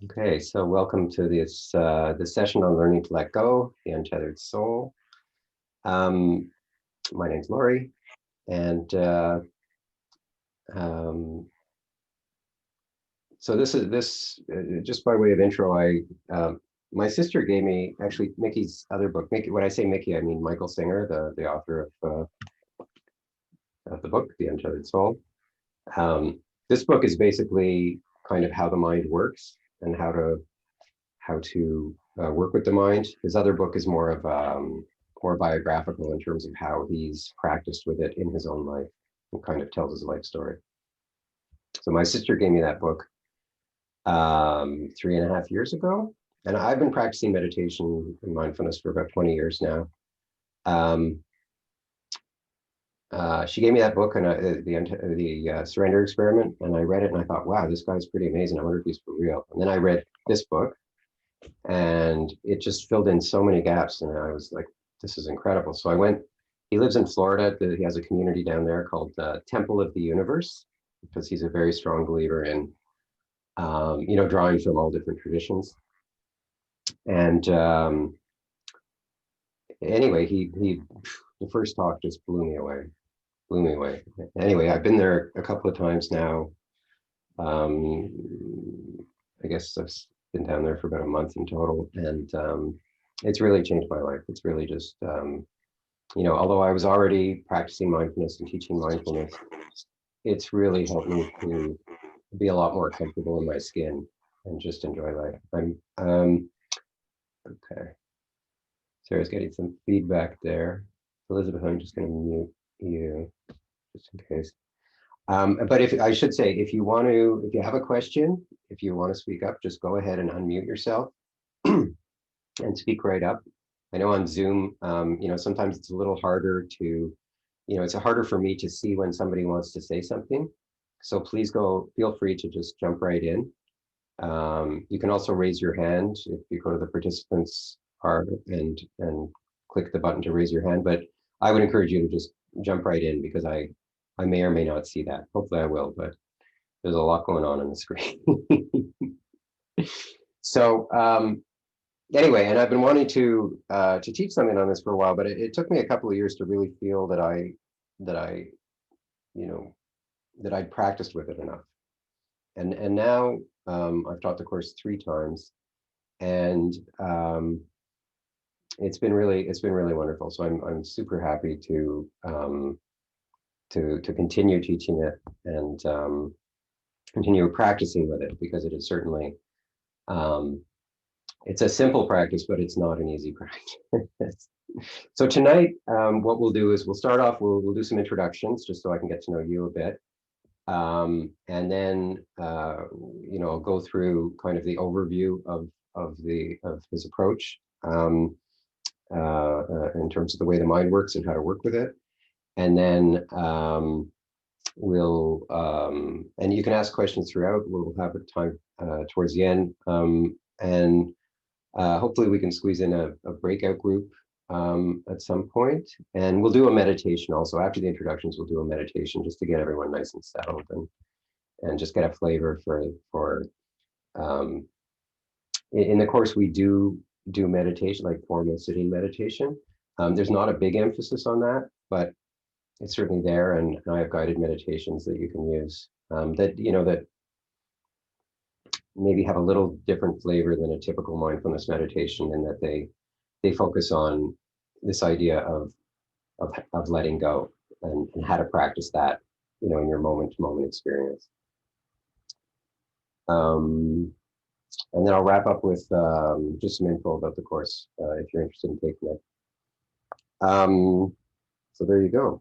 Okay, so welcome to this session on learning to let go, the Untethered Soul. Um, my name's Laurie, and um, so this just by way of intro. My sister gave me actually Mickey's other book. Mickey, when I say Mickey, I mean Michael Singer, the author of the book, The Untethered Soul. Um, this book is basically kind of how the mind works and how to work with the mind. His other book is more biographical in terms of how he's practiced with it in his own life and kind of tells his life story. So my sister gave me that book 3.5 years ago, and I've been practicing meditation and mindfulness for about 20 years now. Um, she gave me that book and the Surrender Experiment, and I read it and I thought, wow, this guy's pretty amazing. I wonder if he's for real. And then I read this book and it just filled in so many gaps. And I was like, this is incredible. So I went, he lives in Florida. He has a community down there called Temple of the Universe, because he's a very strong believer in, drawing from all different traditions. And anyway, the first talk just blew me away. Anyway, I've been there a couple of times now. Um, I guess I've been down there for about a month in total, and it's really changed my life. It's really just, although I was already practicing mindfulness and teaching mindfulness, it's really helped me to be a lot more comfortable in my skin and just enjoy life. Okay. Sarah's getting some feedback there. Elizabeth, I'm just going to mute you just in case. But if I should say, if you have a question, if you want to speak up, just go ahead and unmute yourself and speak right up. I know on Zoom, sometimes it's a little harder to, it's harder for me to see when somebody wants to say something. So please feel free to just jump right in. You can also raise your hand if you go to the participants part and click the button to raise your hand. But I would encourage you to just jump right in, because I may or may not see that. Hopefully I will, but there's a lot going on the screen. So anyway, and I've been wanting to teach something on this for a while, but it took me a couple of years to really feel that I you know that I'd practiced with it enough. And now I've taught the course 3 times, and it's been really wonderful. So I'm super happy to continue teaching it and continue practicing with it, because it is certainly it's a simple practice, but it's not an easy practice. So tonight, what we'll do is we'll start off. We'll do some introductions just so I can get to know you a bit, and then I'll go through kind of the overview of his approach, in terms of the way the mind works and how to work with it, and then and you can ask questions throughout. We'll have a time towards the end, and hopefully we can squeeze in a breakout group at some point, and we'll do a meditation also. After the introductions, we'll do a meditation just to get everyone nice and settled and just get a flavor for um, in the course we do meditation, like formal sitting meditation. There's not a big emphasis on that, but it's certainly there, and I have guided meditations that you can use, that maybe have a little different flavor than a typical mindfulness meditation, in that they focus on this idea of letting go, and how to practice that, in your moment to moment experience. Um, and then I'll wrap up with just some info about the course if you're interested in taking it. So there you go.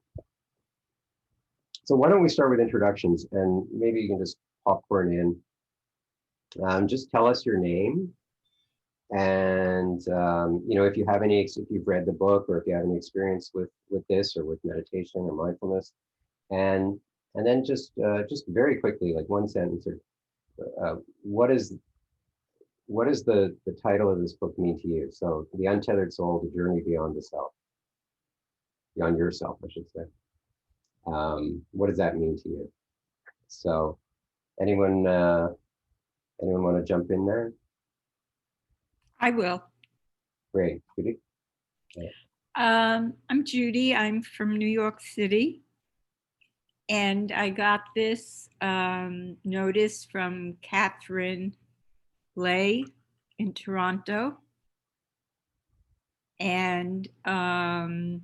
So why don't we start with introductions, and maybe you can just popcorn in. Just tell us your name, and if you have if you've read the book, or if you have any experience with this, or with meditation or mindfulness, and then just very quickly, like one sentence, or what is the title of this book mean to you? So, The Untethered Soul: The Journey Beyond the Self, beyond yourself, I should say. What does that mean to you? So, anyone Anyone want to jump in there? I will. Great, Judy. I'm Judy. I'm from New York City. And I got this notice from Catherine Lay in Toronto. And I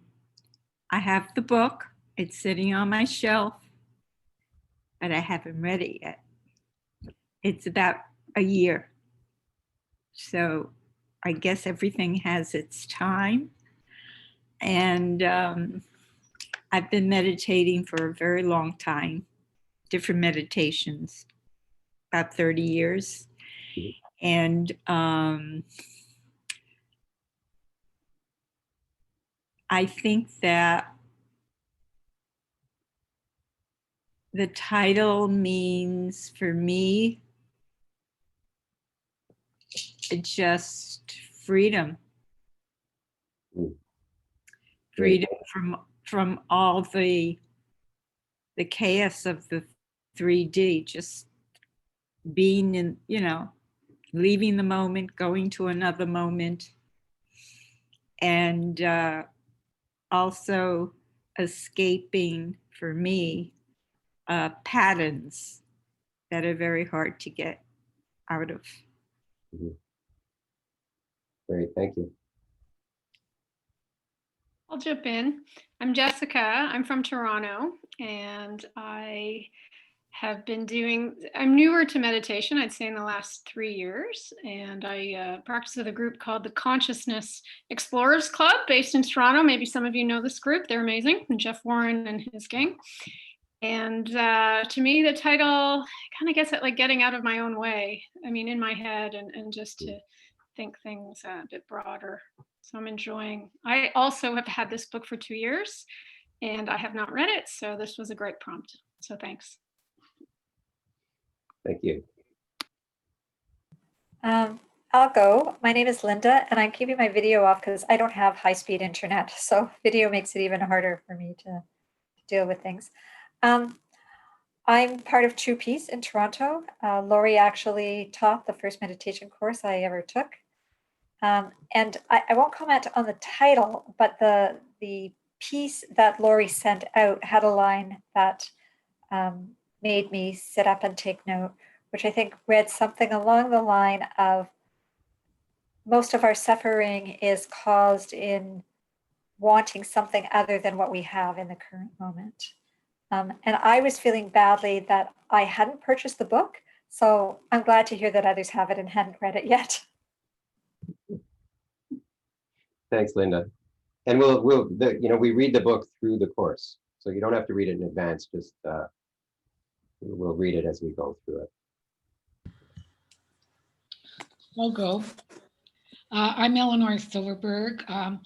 have the book. It's sitting on my shelf, but I haven't read it yet. It's about a year. So I guess everything has its time. And I've been meditating for a very long time, different meditations, about 30 years. And I think that the title means for me just freedom. Freedom from all the chaos of the 3D, just being in, leaving the moment, going to another moment, and also escaping, for me, patterns that are very hard to get out of. Great, thank you. I'll jump in. I'm Jessica. I'm from Toronto, and I'm newer to meditation, I'd say in the last 3 years, and I practice with a group called the Consciousness Explorers Club based in Toronto. Maybe some of you know this group. They're amazing, and Jeff Warren and his gang. And to me, the title kind of gets at like getting out of my own way. I mean, in my head, and just to think things a bit broader. So I'm enjoying. I also have had this book for 2 years, and I have not read it. So this was a great prompt. So thanks. Thank you. I'll go. My name is Linda, and I'm keeping my video off because I don't have high-speed internet. So video makes it even harder for me to deal with things. I'm part of True Peace in Toronto. Lori actually taught the first meditation course I ever took. And I won't comment on the title, but the piece that Lori sent out had a line that made me sit up and take note, which I think read something along the line of most of our suffering is caused in wanting something other than what we have in the current moment. And I was feeling badly that I hadn't purchased the book, so I'm glad to hear that others have it and hadn't read it yet. Thanks, Linda. And we read the book through the course, so you don't have to read it in advance. Just we'll read it as we go through it. I'll go. I'm Eleanor Silverberg. I'm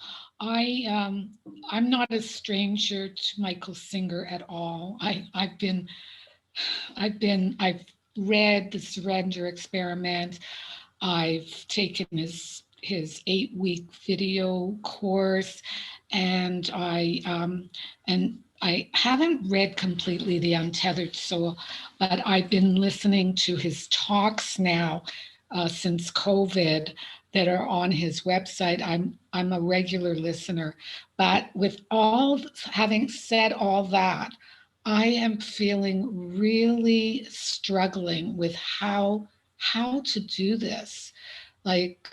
not a stranger to Michael Singer at all. I've read the Surrender Experiment. I've taken his 8-week video course, and I haven't read completely the Untethered Soul, but I've been listening to his talks now since COVID that are on his website. I'm a regular listener, but having said all that, I am feeling really struggling with how to do this. Like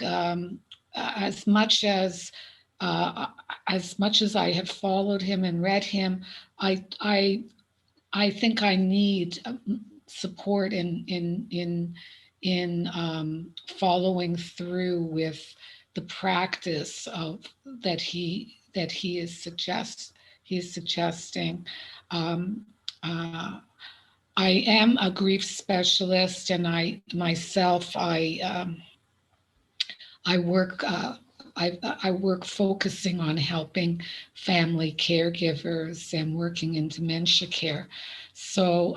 as much as I have followed him and read him, I think I need support in following through with the practice of that he is suggesting. I am a grief specialist, and I work focusing on helping family caregivers and working in dementia care. So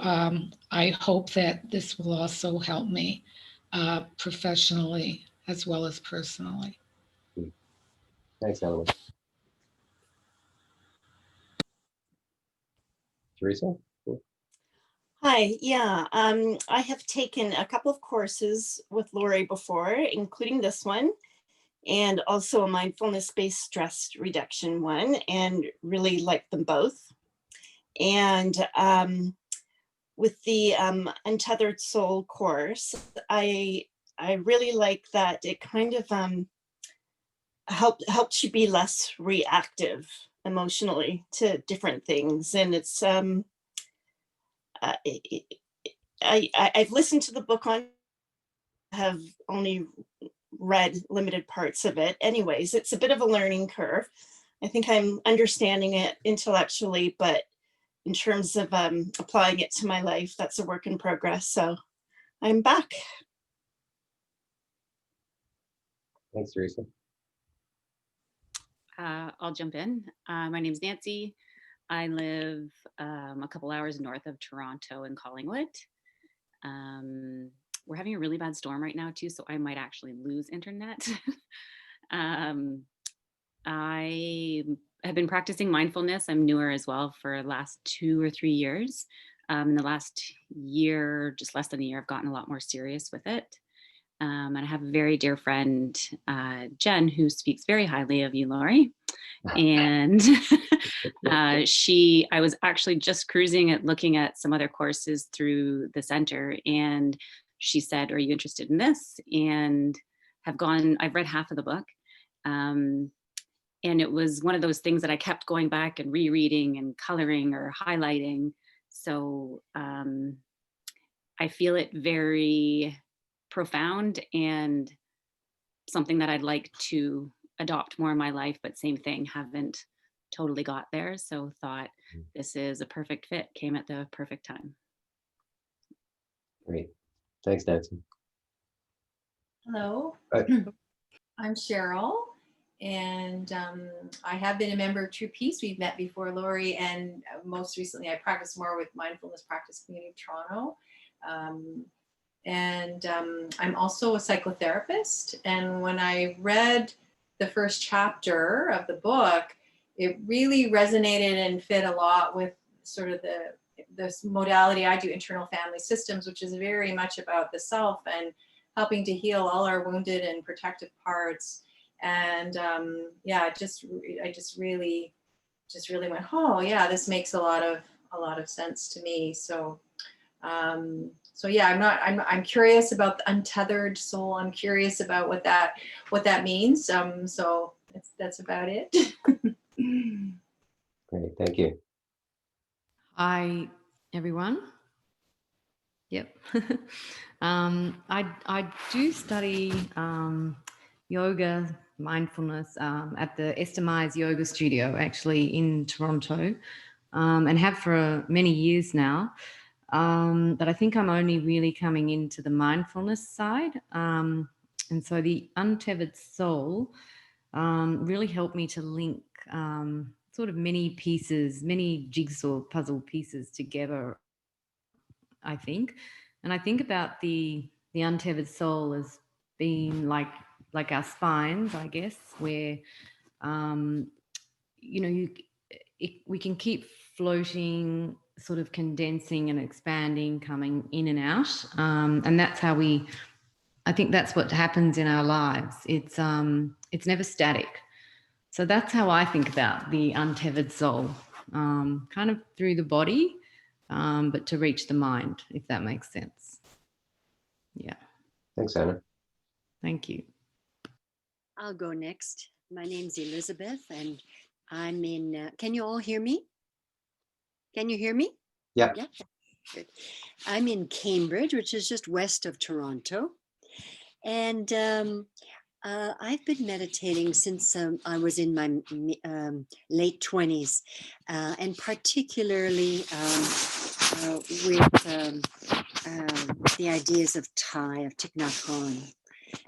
I hope that this will also help me professionally as well as personally. Thanks, Eleanor. Teresa? Hi, yeah, I have taken a couple of courses with Lori before, including this one, and also a mindfulness-based stress reduction one, and really liked them both. And with the Untethered Soul course, I really like that it kind of helps you be less reactive emotionally to different things, and it's I've listened to the book on, have only read limited parts of it. Anyways, it's a bit of a learning curve. I think I'm understanding it intellectually, but in terms of applying it to my life, that's a work in progress. So I'm back. Thanks, Teresa. I'll jump in. My name's Nancy. I live a couple hours north of Toronto in Collingwood. We're having a really bad storm right now too, so I might actually lose internet. I have been practicing mindfulness. I'm newer as well for the last 2 or 3 years. In the last year, just less than a year, I've gotten a lot more serious with it. And I have a very dear friend, Jen, who speaks very highly of you, Lori. And I was actually just cruising at looking at some other courses through the center, and she said, "Are you interested in this?" And I've read half of the book. And it was one of those things that I kept going back and rereading and coloring or highlighting. So I feel it very profound and something that I'd like to adopt more in my life, but same thing, haven't totally got there. So thought this is a perfect fit, came at the perfect time. Great. Thanks, Nancy. Hello, Hi. I'm Cheryl, and I have been a member of True Peace. We've met before, Lori, and most recently I practice more with Mindfulness Practice Community of Toronto. I'm also a psychotherapist, and when I read the first chapter of the book, it really resonated and fit a lot with sort of this modality I do, internal family systems, which is very much about the self and helping to heal all our wounded and protective parts. And yeah, I just really went, oh yeah, this makes a lot of sense to me. So yeah, I'm curious about the untethered soul. I'm curious about what that means. So that's about it. Great. Thank you. Hi, everyone. Yep. I do study yoga, mindfulness at the Estemize Yoga Studio, actually in Toronto, and have for many years now. But I think I'm only really coming into the mindfulness side. And so the Untethered Soul really helped me to link sort of many jigsaw puzzle pieces together, I think. And I think about the untethered soul as being like our spines, I guess, where we can keep floating, sort of condensing and expanding, coming in and out, and that's how I think that's what happens in our lives. It's never static. So that's how I think about the untethered soul, kind of through the body, but to reach the mind, if that makes sense. Yeah. Thanks, Anna. Thank you. I'll go next. My name's Elizabeth, and I'm in, can you all hear me? Can you hear me? Yeah. Yeah. Good. I'm in Cambridge, which is just west of Toronto. And I've been meditating since I was in my late 20s, and particularly with the ideas of Thai, of Thich Nhat Hanh.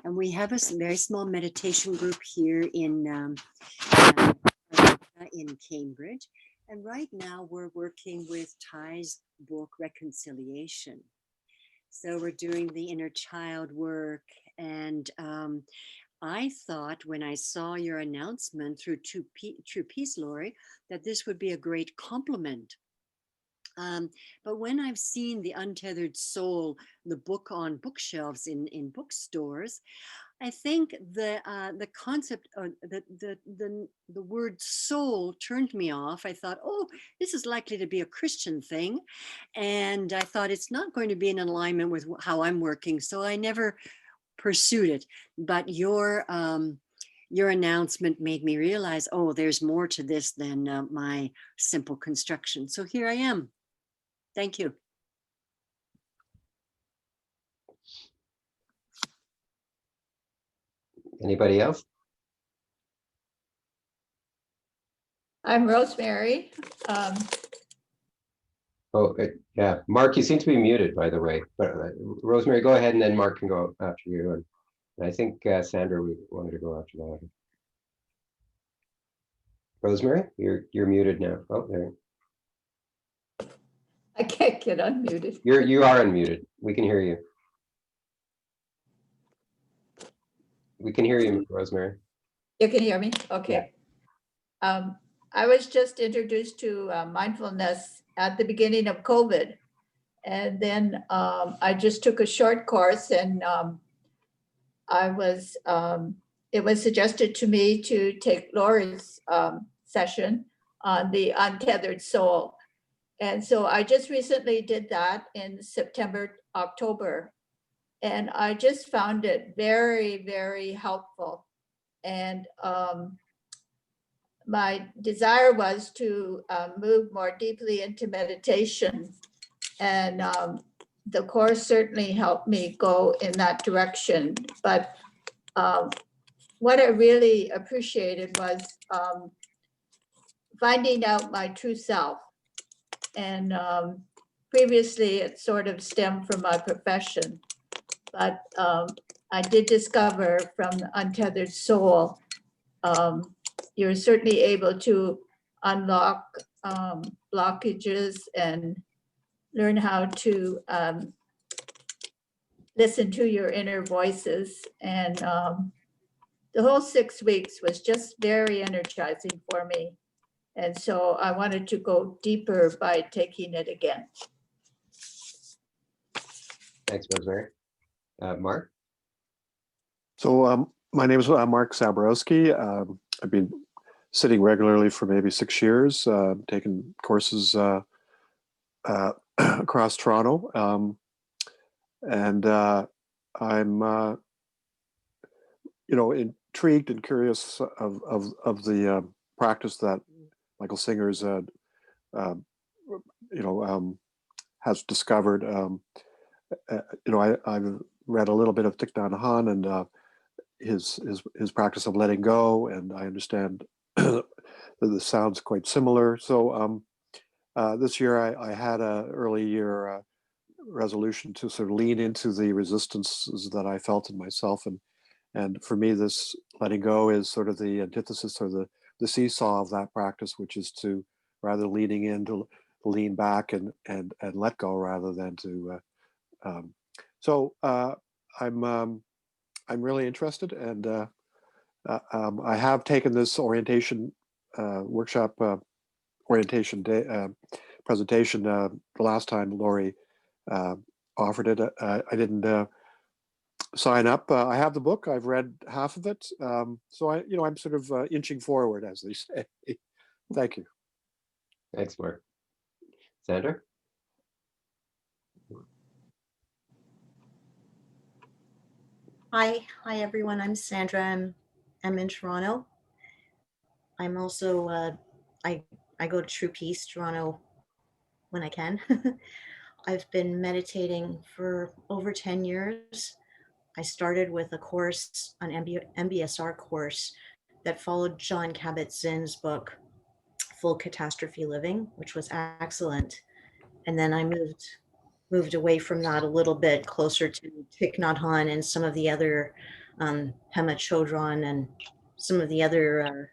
And we have a very small meditation group here in Cambridge. And right now we're working with Thai's book, Reconciliation. So we're doing the inner child work. And I thought when I saw your announcement through True Peace, Lori, that this would be a great complement But when I've seen the Untethered Soul, the book on bookshelves in bookstores, I think the concept or the word soul turned me off. I thought, oh, this is likely to be a Christian thing, and I thought it's not going to be in alignment with how I'm working, so I never pursued it. But your announcement made me realize, oh, there's more to this than my simple construction. So here I am. Thank you. Anybody else? I'm Rosemary. Oh, yeah. Mark, you seem to be muted, by the way. But Rosemary, go ahead, and then Mark can go after you. And I think Sandra, we wanted to go after that. Rosemary, you're muted now. Oh, there. I can't get unmuted. You are unmuted. We can hear you. We can hear you, Rosemary. You can hear me? Okay. I was just introduced to mindfulness at the beginning of COVID. And then I just took a short course, and it was suggested to me to take Lori's session on the Untethered Soul. And so I just recently did that in September, October. And I just found it very, very helpful. And my desire was to move more deeply into meditation. And the course certainly helped me go in that direction. But what I really appreciated was finding out my true self. And previously it sort of stemmed from my profession. But I did discover from the Untethered Soul, you're certainly able to unlock blockages and learn how to listen to your inner voices. And the whole 6 weeks was just very energizing for me. And so I wanted to go deeper by taking it again. Thanks, Rosemary. Mark? So my name is Mark Zaborowski. I've been sitting regularly for maybe 6 years, taking courses across Toronto. And I'm, intrigued and curious of the practice that Michael Singer's, has discovered. I've read a little bit of Thich Nhat Hanh and his practice of letting go, and I understand that this sounds quite similar. So this year I had a early year resolution to sort of lean into the resistances that I felt in myself, and for me this letting go is sort of the antithesis or the seesaw of that practice, which is to rather leaning in to lean back and let go rather than to I'm really interested, and I have taken this orientation workshop orientation day presentation the last time Lori offered it. I didn't sign up. I have the book. I've read half of it, so I'm sort of inching forward, as they say. Thank you. Thanks, Mark. Sandra? Hi everyone. I'm Sandra. I'm in Toronto. I'm also I go to True Peace Toronto when I can. I've been meditating for over 10 years. I started with a course, an MBSR course that followed John Kabat-Zinn's book, Full Catastrophe Living, which was excellent. And then I moved away from that a little bit, closer to Thich Nhat Hanh and some of the other Pema Chodron and some of the other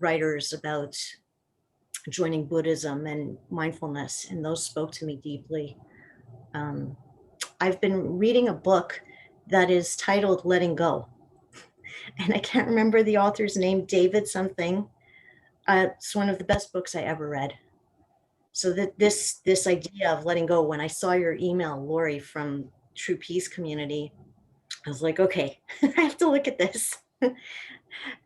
writers about joining Buddhism and mindfulness, and those spoke to me deeply. I've been reading a book that is titled Letting Go, and I can't remember the author's name, David something. It's one of the best books I ever read. So that this idea of letting go, when I saw your email, Lori, from True Peace Community, I was like, okay, I have to look at this.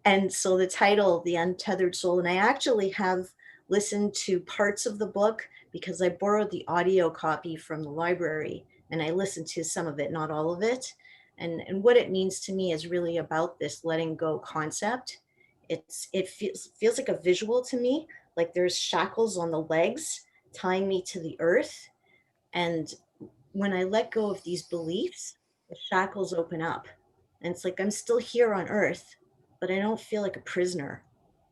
And so the title, The Untethered Soul, and I actually have listened to parts of the book because I borrowed the audio copy from the library and I listened to some of it, not all of it. And what it means to me is really about this letting go concept. It feels like a visual to me, like there's shackles on the legs tying me to the earth. And when I let go of these beliefs, the shackles open up. And it's like I'm still here on earth, but I don't feel like a prisoner.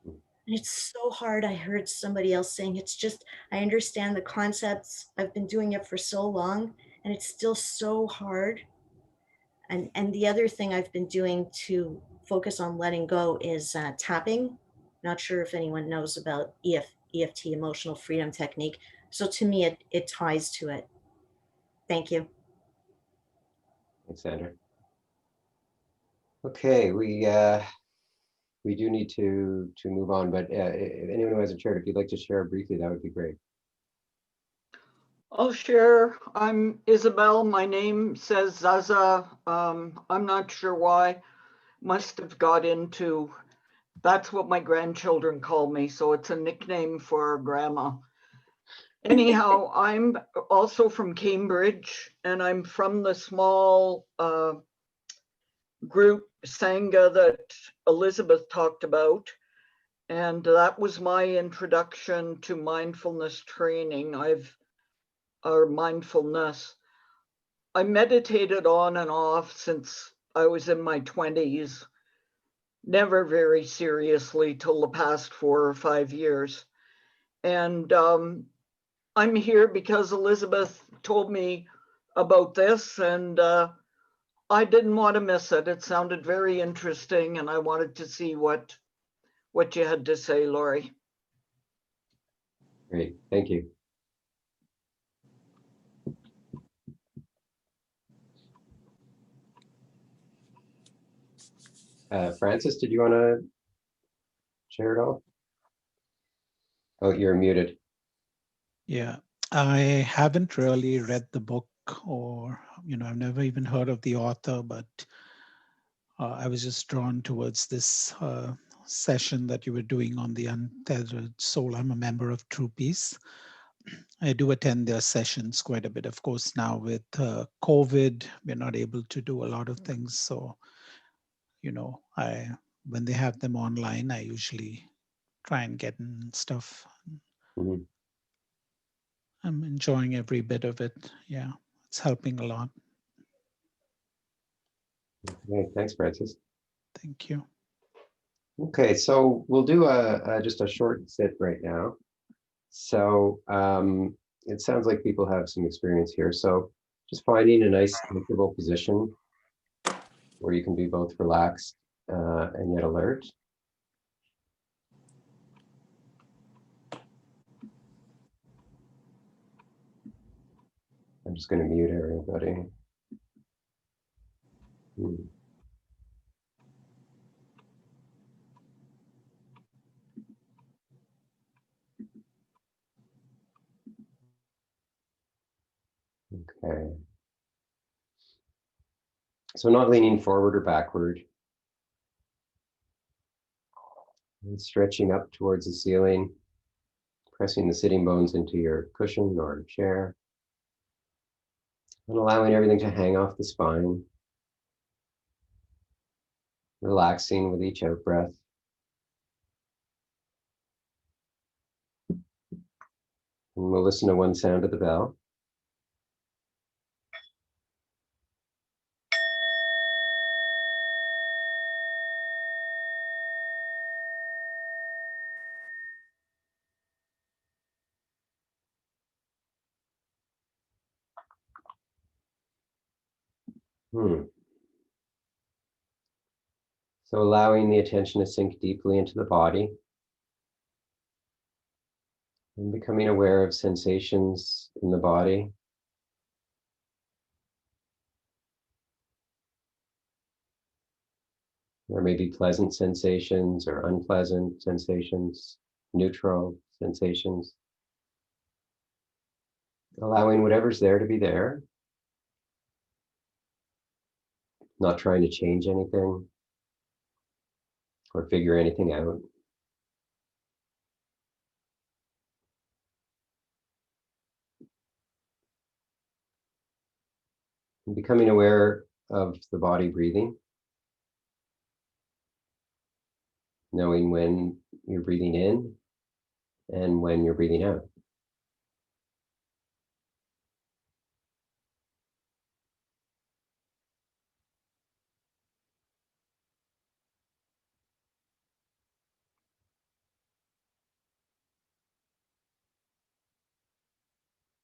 And it's so hard. I heard somebody else saying it's just, I understand the concepts. I've been doing it for so long, and it's still so hard. And the other thing I've been doing to focus on letting go is tapping. Not sure if anyone knows about EFT, emotional freedom technique. So to me, it ties to it. Thank you. Thanks, Sandra. Okay, we do need to move on, but if anyone who hasn't shared, if you'd like to share briefly, that would be great. I'll share. I'm Isabel. My name says Zaza. I'm not sure why. Must have got into, that's what my grandchildren call me. So it's a nickname for grandma. Anyhow, I'm also from Cambridge and I'm from the small group Sangha that Elizabeth talked about. And that was my introduction to mindfulness training. Or mindfulness. I meditated on and off since I was in my 20s, never very seriously till the past 4 or 5 years. And I'm here because Elizabeth told me about this and I didn't want to miss it. It sounded very interesting and I wanted to see what you had to say, Lori. Great, thank you. Francis, did you want to share it all? Oh, you're muted. Yeah, I haven't really read the book or, I've never even heard of the author, but I was just drawn towards this session that you were doing on the Untethered Soul. I'm a member of True Peace. I do attend their sessions quite a bit. Of course, now with COVID, we're not able to do a lot of things. So, when they have them online, I usually try and get in stuff. Mm-hmm. I'm enjoying every bit of it. Yeah, it's helping a lot. Okay, thanks, Francis. Thank you. Okay, so we'll do just a short sit right now. So it sounds like people have some experience here. So just finding a nice comfortable position where you can be both relaxed and yet alert. I'm just going to mute everybody. Okay. So not leaning forward or backward. And stretching up towards the ceiling, pressing the sitting bones into your cushion or chair. And allowing everything to hang off the spine. Relaxing with each out breath. And we'll listen to one sound of the bell. So allowing the attention to sink deeply into the body and becoming aware of sensations in the body. There may be pleasant sensations or unpleasant sensations, neutral sensations. allowing whatever's there to be there, not trying to change anything or figure anything out. And becoming aware of the body breathing, knowing when you're breathing in and when you're breathing out.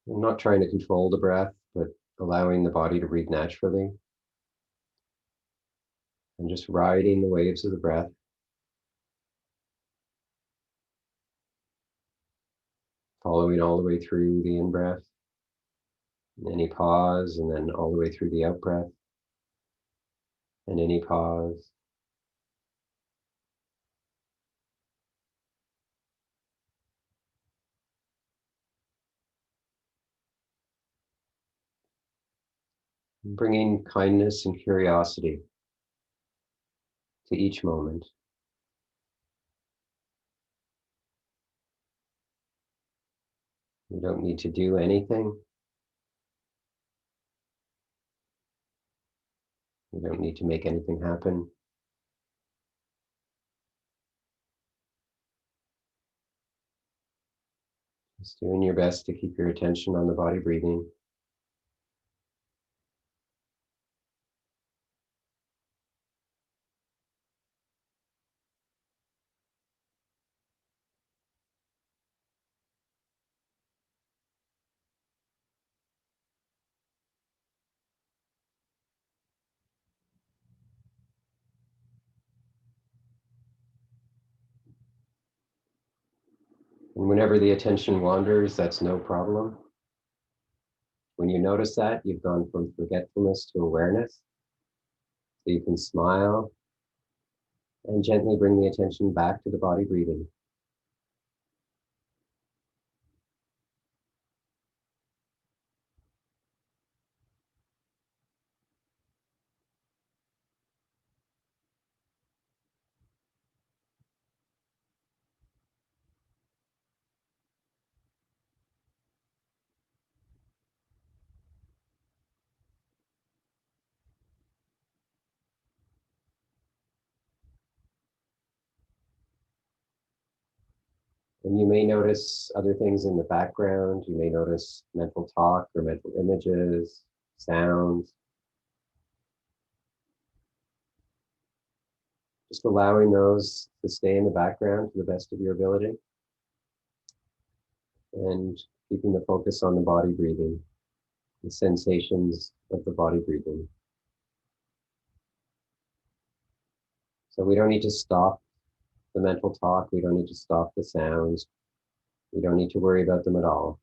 I'm not trying to control the breath, but allowing the body to breathe naturally and just riding the waves of the breath. Following all the way through the in-breath, any pause, and then all the way through the out-breath, and any pause. Bringing kindness and curiosity to each moment. You don't need to do anything. You don't need to make anything happen. Just doing your best to keep your attention on the body breathing. And whenever the attention wanders, that's no problem. When you notice that, you've gone from forgetfulness to awareness. So you can smile and gently bring the attention back to the body breathing. And you may notice other things in the background. You may notice mental talk or mental images, sounds. Just allowing those to stay in the background to the best of your ability. And keeping the focus on the body breathing, the sensations of the body breathing. So we don't need to stop the mental talk. We don't need to stop the sounds. We don't need to worry about them at all.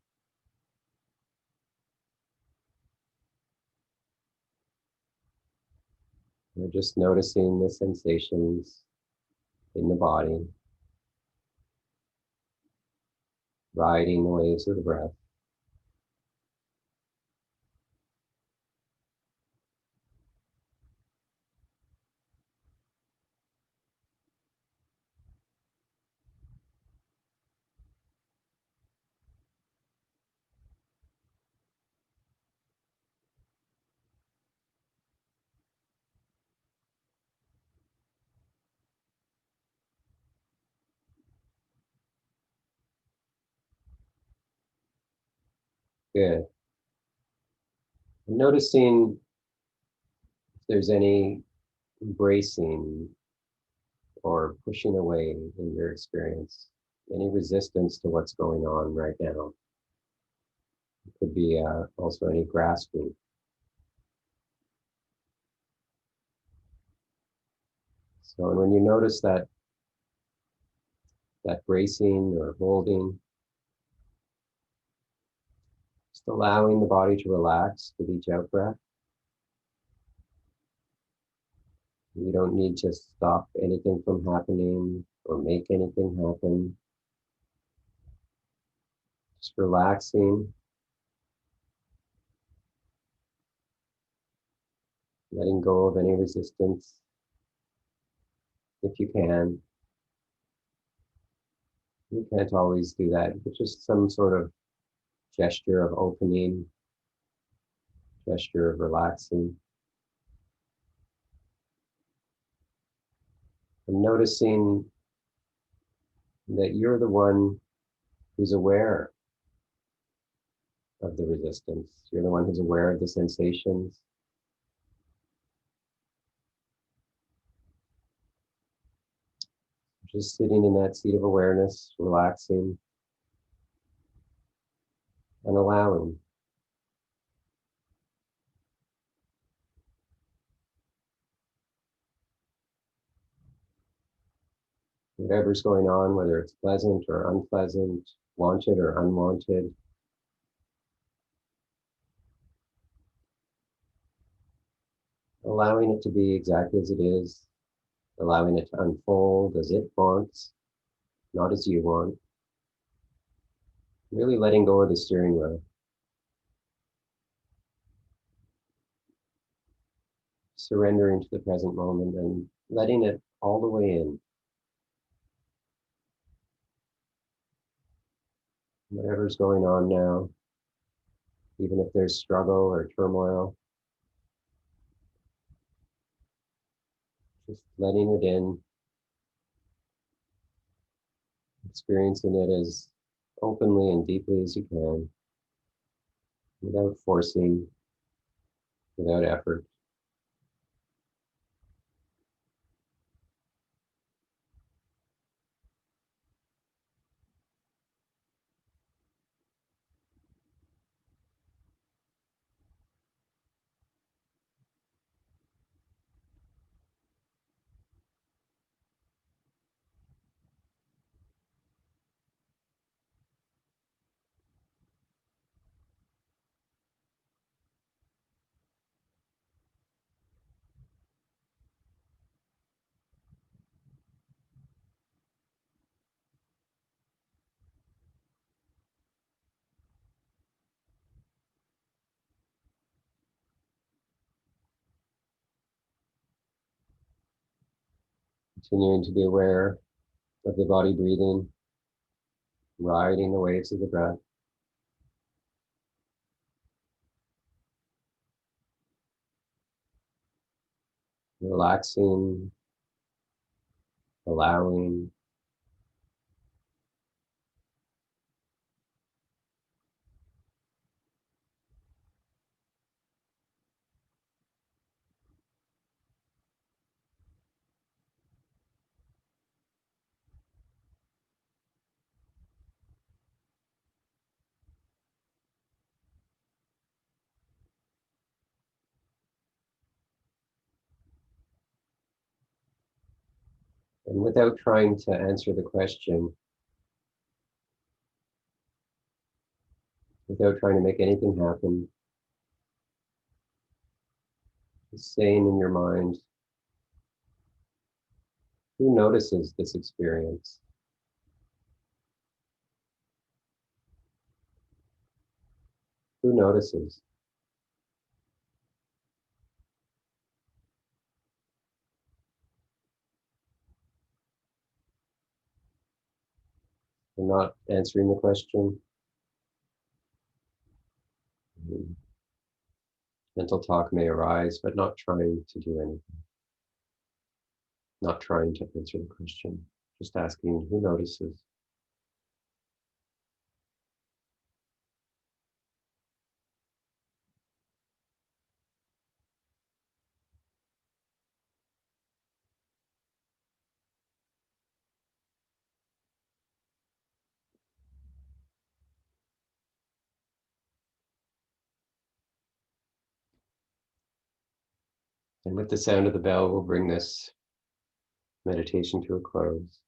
We're just noticing the sensations in the body, riding the waves of the breath. Good. And noticing if there's any bracing or pushing away in your experience, any resistance to what's going on right now. It could be also any grasping. So when you notice that bracing or holding, just allowing the body to relax with each out breath. You don't need to stop anything from happening or make anything happen. Just relaxing letting go of any resistance if you can. You can't always do that, but just some sort of gesture of opening, gesture of relaxing. And noticing that you're the one who's aware of the resistance. You're the one who's aware of the sensations. Just sitting in that seat of awareness, relaxing and allowing. Whatever's going on, whether it's pleasant or unpleasant, wanted or unwanted. Allowing it to be exactly as it is, allowing it to unfold as it wants, not as you want. Really letting go of the steering wheel. Surrendering to the present moment and letting it all the way in. Whatever's going on now, even if there's struggle or turmoil, just letting it in, experiencing it as openly and deeply as you can, without forcing, without effort. Continuing to be aware of the body breathing, riding the waves of the breath. Relaxing, allowing, and without trying to answer the question, without trying to make anything happen, just saying in your mind, who notices this experience? Who notices? And not answering the question. Mental talk may arise, but not trying to do anything. Not trying to answer the question. Just asking who notices. And with the sound of the bell, we'll bring this meditation to a close.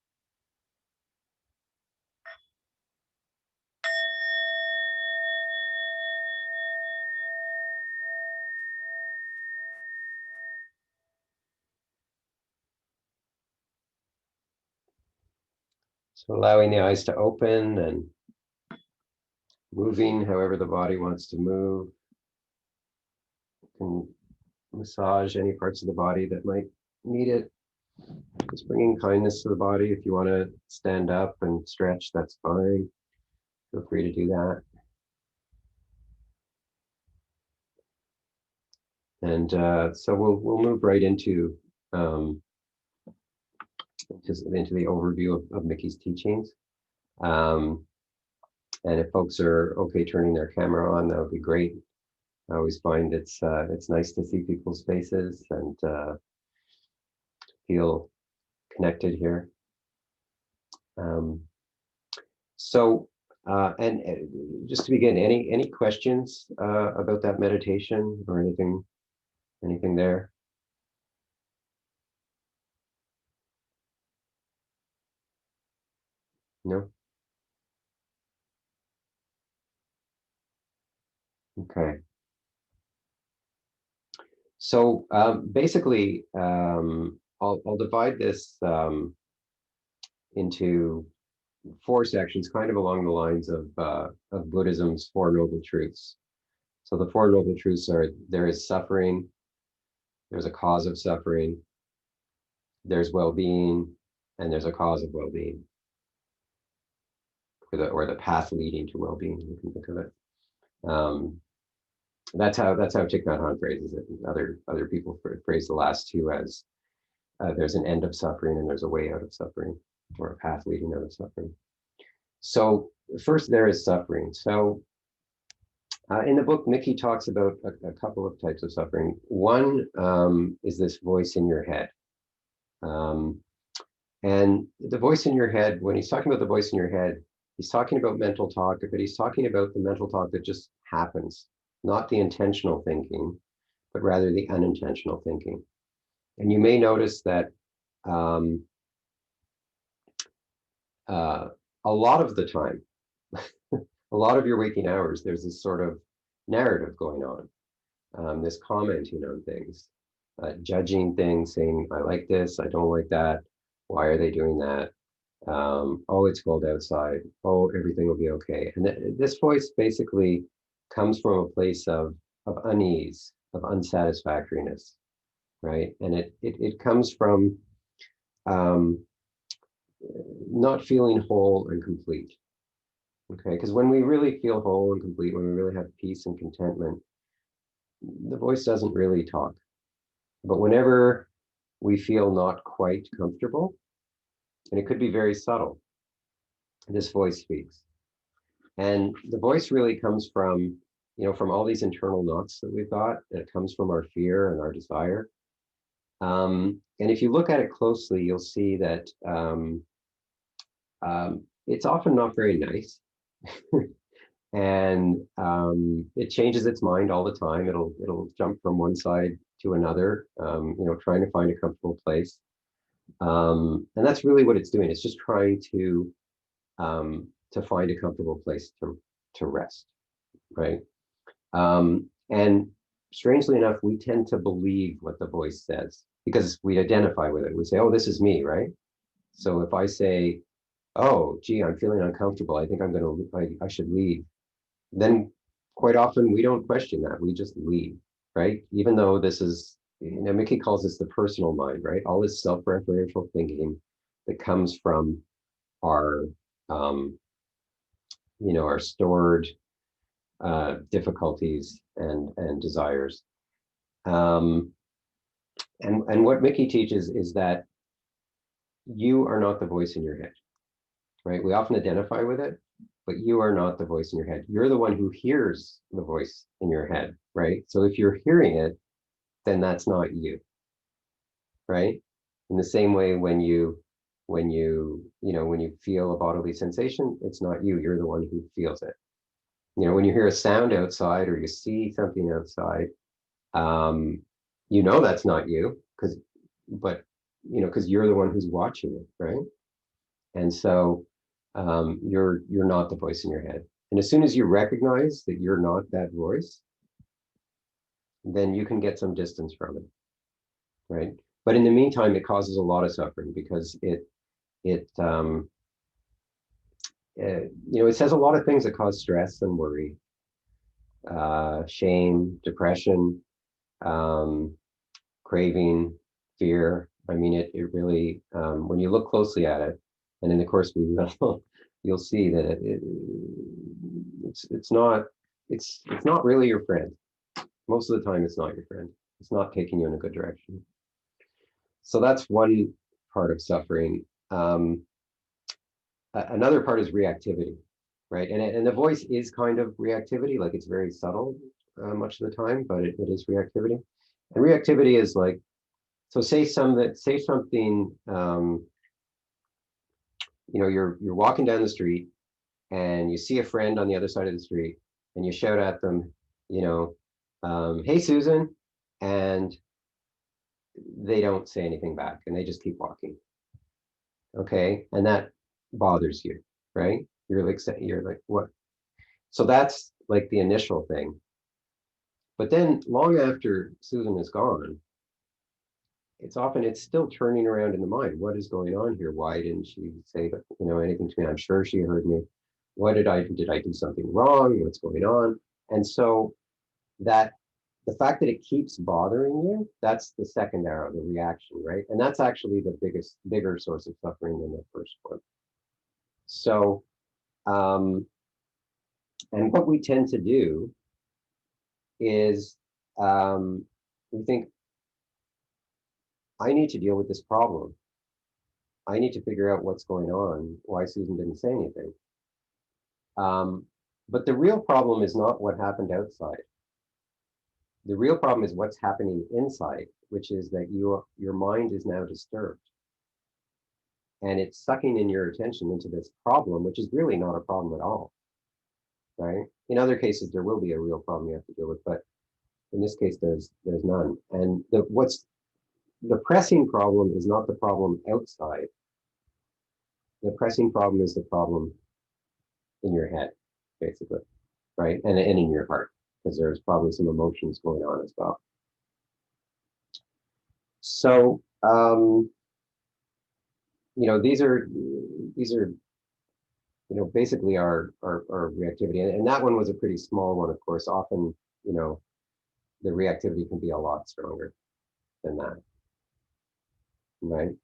So allowing the eyes to open and moving however the body wants to move. You can massage any parts of the body that might need it. Just bringing kindness to the body. If you want to stand up and stretch, that's fine. Feel free to do that. And so we'll move right into the overview of Mickey's teachings. And if folks are okay turning their camera on, that would be great. I always find it's nice to see people's faces and feel connected here. Just to begin, any questions about that meditation or anything there? No? Okay. So basically, I'll divide this into 4 sections, kind of along the lines of Buddhism's 4 Noble Truths. So the 4 Noble Truths are: there is suffering, there's a cause of suffering, there's well-being, and there's a cause of well-being, or the path leading to well-being. You can think of it. That's how Thich Nhat Hanh phrases it. Other people phrase the last 2 as there's an end of suffering and there's a way out of suffering, or a path leading out of suffering. So first, there is suffering. So in the book, Mickey talks about a couple of types of suffering. One is this voice in your head. And the voice in your head, when he's talking about the voice in your head, he's talking about mental talk, but he's talking about the mental talk that just happens, not the intentional thinking, but rather the unintentional thinking. And you may notice that a lot of the time, a lot of your waking hours, there's this sort of narrative going on, this commenting on things, judging things, saying, I like this, I don't like that, why are they doing that? Oh, it's cold outside. Oh, everything will be okay. And this voice basically comes from a place of unease, of unsatisfactoriness, right? And it comes from not feeling whole and complete. Okay, because when we really feel whole and complete, when we really have peace and contentment, the voice doesn't really talk. But whenever we feel not quite comfortable, and it could be very subtle, this voice speaks. And the voice really comes from, from all these internal knots that we've got. It comes from our fear and our desire. And if you look at it closely, you'll see that it's often not very nice. And it changes its mind all the time. It'll jump from one side to another, trying to find a comfortable place. And that's really what it's doing. It's just trying to find a comfortable place to rest, right? And strangely enough, we tend to believe what the voice says because we identify with it. We say, oh, this is me, right? So if I say, oh, gee, I'm feeling uncomfortable, I think I should leave, then quite often we don't question that. We just leave, right? Even though this is, Mickey calls this the personal mind, right? All this self-referential thinking that comes from our, our stored difficulties and desires. And what Mickey teaches is that you are not the voice in your head, right? We often identify with it, but you are not the voice in your head. You're the one who hears the voice in your head, right? So if you're hearing it, then that's not you, right? In the same way, when you feel a bodily sensation, it's not you. You're the one who feels it. When you hear a sound outside or you see something outside, that's not you, because you're the one who's watching it, right? And so you're not the voice in your head. And as soon as you recognize that you're not that voice, then you can get some distance from it, right? But in the meantime, it causes a lot of suffering because it says a lot of things that cause stress and worry, shame, depression, craving, fear. I mean, it really, when you look closely at it, and in the course we will, you'll see that it's not really your friend. Most of the time, it's not your friend. It's not taking you in a good direction. So that's one part of suffering. Another part is reactivity, right? And the voice is kind of reactivity, like it's very subtle much of the time, but it is reactivity. And reactivity is like, so say something, you're walking down the street and you see a friend on the other side of the street and you shout at them, hey, Susan, and they don't say anything back and they just keep walking. Okay. And that bothers you, right? You're like, what? So that's like the initial thing. But then long after Susan is gone, it's still turning around in the mind. What is going on here? Why didn't she say that, anything to me? I'm sure she heard me. Did I do something wrong? What's going on? And so that the fact that it keeps bothering you, that's the second arrow, the reaction, right? And that's actually the bigger source of suffering than the first one. So, and what we tend to do is we think, I need to deal with this problem. I need to figure out what's going on, why Susan didn't say anything. But the real problem is not what happened outside. The real problem is what's happening inside, which is that your mind is now disturbed. And it's sucking in your attention into this problem, which is really not a problem at all, right? In other cases, there will be a real problem you have to deal with, but in this case, there's none. And the pressing problem is not the problem outside. The pressing problem is the problem in your head, basically, right? And in your heart, because there's probably some emotions going on as well. So, these are basically our reactivity, and that one was a pretty small one, of course. Often, the reactivity can be a lot stronger than that, right?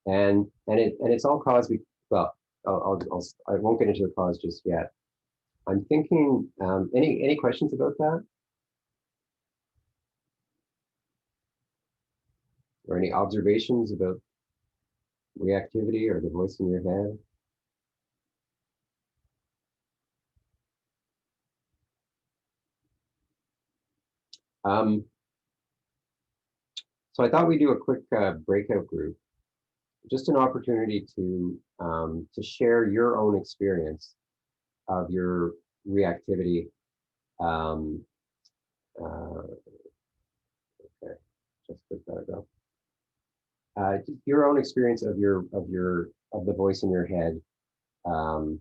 And it's all caused. Well, I won't get into the cause just yet. I'm thinking. Any questions about that, or any observations about reactivity or the voice in your head? So I thought we'd do a quick breakout group, just an opportunity to share your own experience of your reactivity. Okay, just click that go. Your own experience of the voice in your head, and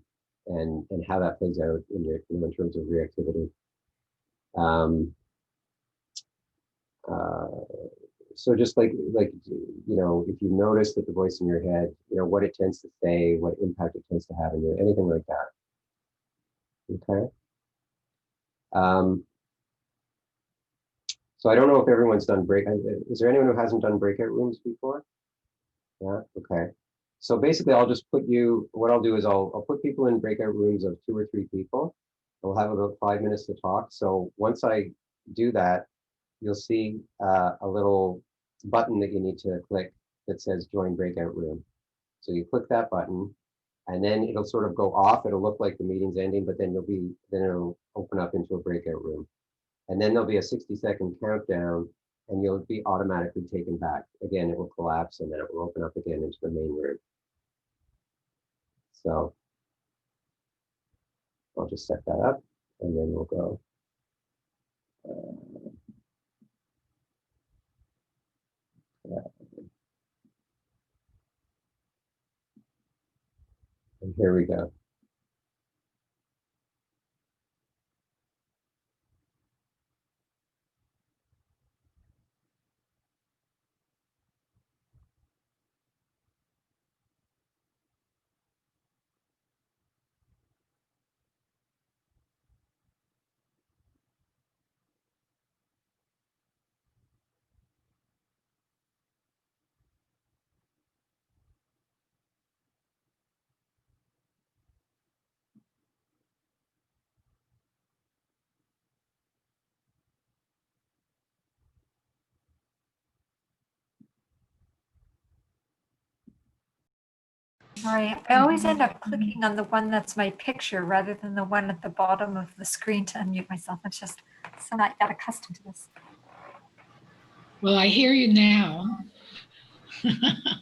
how that plays out in terms of reactivity. So just like if you notice that the voice in your head, what it tends to say, what impact it tends to have in you, anything like that. Okay. So I don't know if everyone's done is there anyone who hasn't done breakout rooms before? Yeah, okay. So basically what I'll do is I'll put people in breakout rooms of 2 or 3 people. We'll have about 5 minutes to talk. So once I do that, you'll see a little button that you need to click that says join breakout room. So you click that button and then it'll sort of go off. It'll look like the meeting's ending, but then it'll open up into a breakout room. And then there'll be a 60-second countdown and you'll be automatically taken back. Again, it will collapse and then it will open up again into the main room. So I'll just set that up and then we'll go. And here we go. Sorry, I always end up clicking on the one that's my picture rather than the one at the bottom of the screen to unmute myself. It's just so not yet accustomed to this. Well, I hear you now. I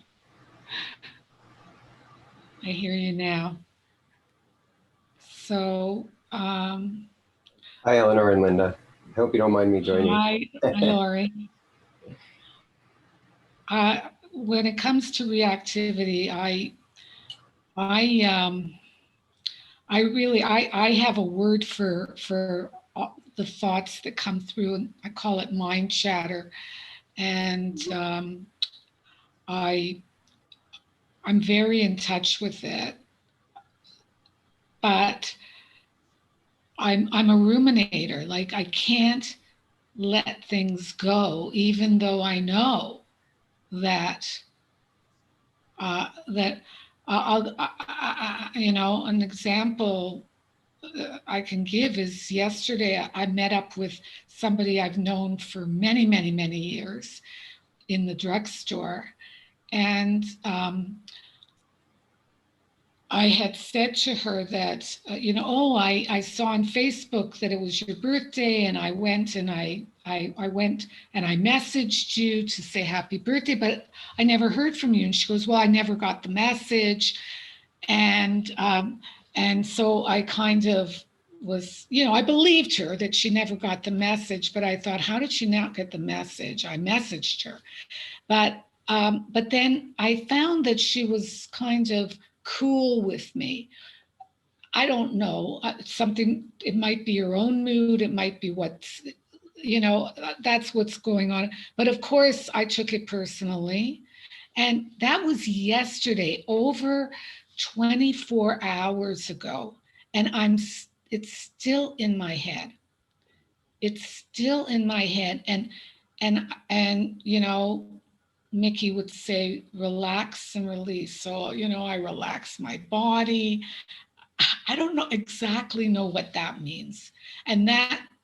hear you now. So, Hi, Eleanor and Linda. I hope you don't mind me joining. hi, Lori. When it comes to reactivity, I have a word for the thoughts that come through, and I call it mind chatter. And I'm very in touch with it, but I'm a ruminator. Like, I can't let things go, even though I know that you know, an example I can give is yesterday I met up with somebody I've known for many, many, many years in the drugstore. And I had said to her that, you know, oh, I saw on Facebook that it was your birthday, and I went and I went and I messaged you to say happy birthday, but I never heard from you. And she goes, well, I never got the message. And so I kind of was, you know, I believed her that she never got the message, but I thought, how did she not get the message? I messaged her. But then I found that she was kind of cool with me. I don't know, something, it might be your own mood, it might be what's, you know, that's what's going on. But of course, I took it personally. And that was yesterday, over 24 hours ago. And it's still in my head. It's still in my head. And you know, Mickey would say, relax and release. So, you know, I relax my body. I don't exactly know what that means. And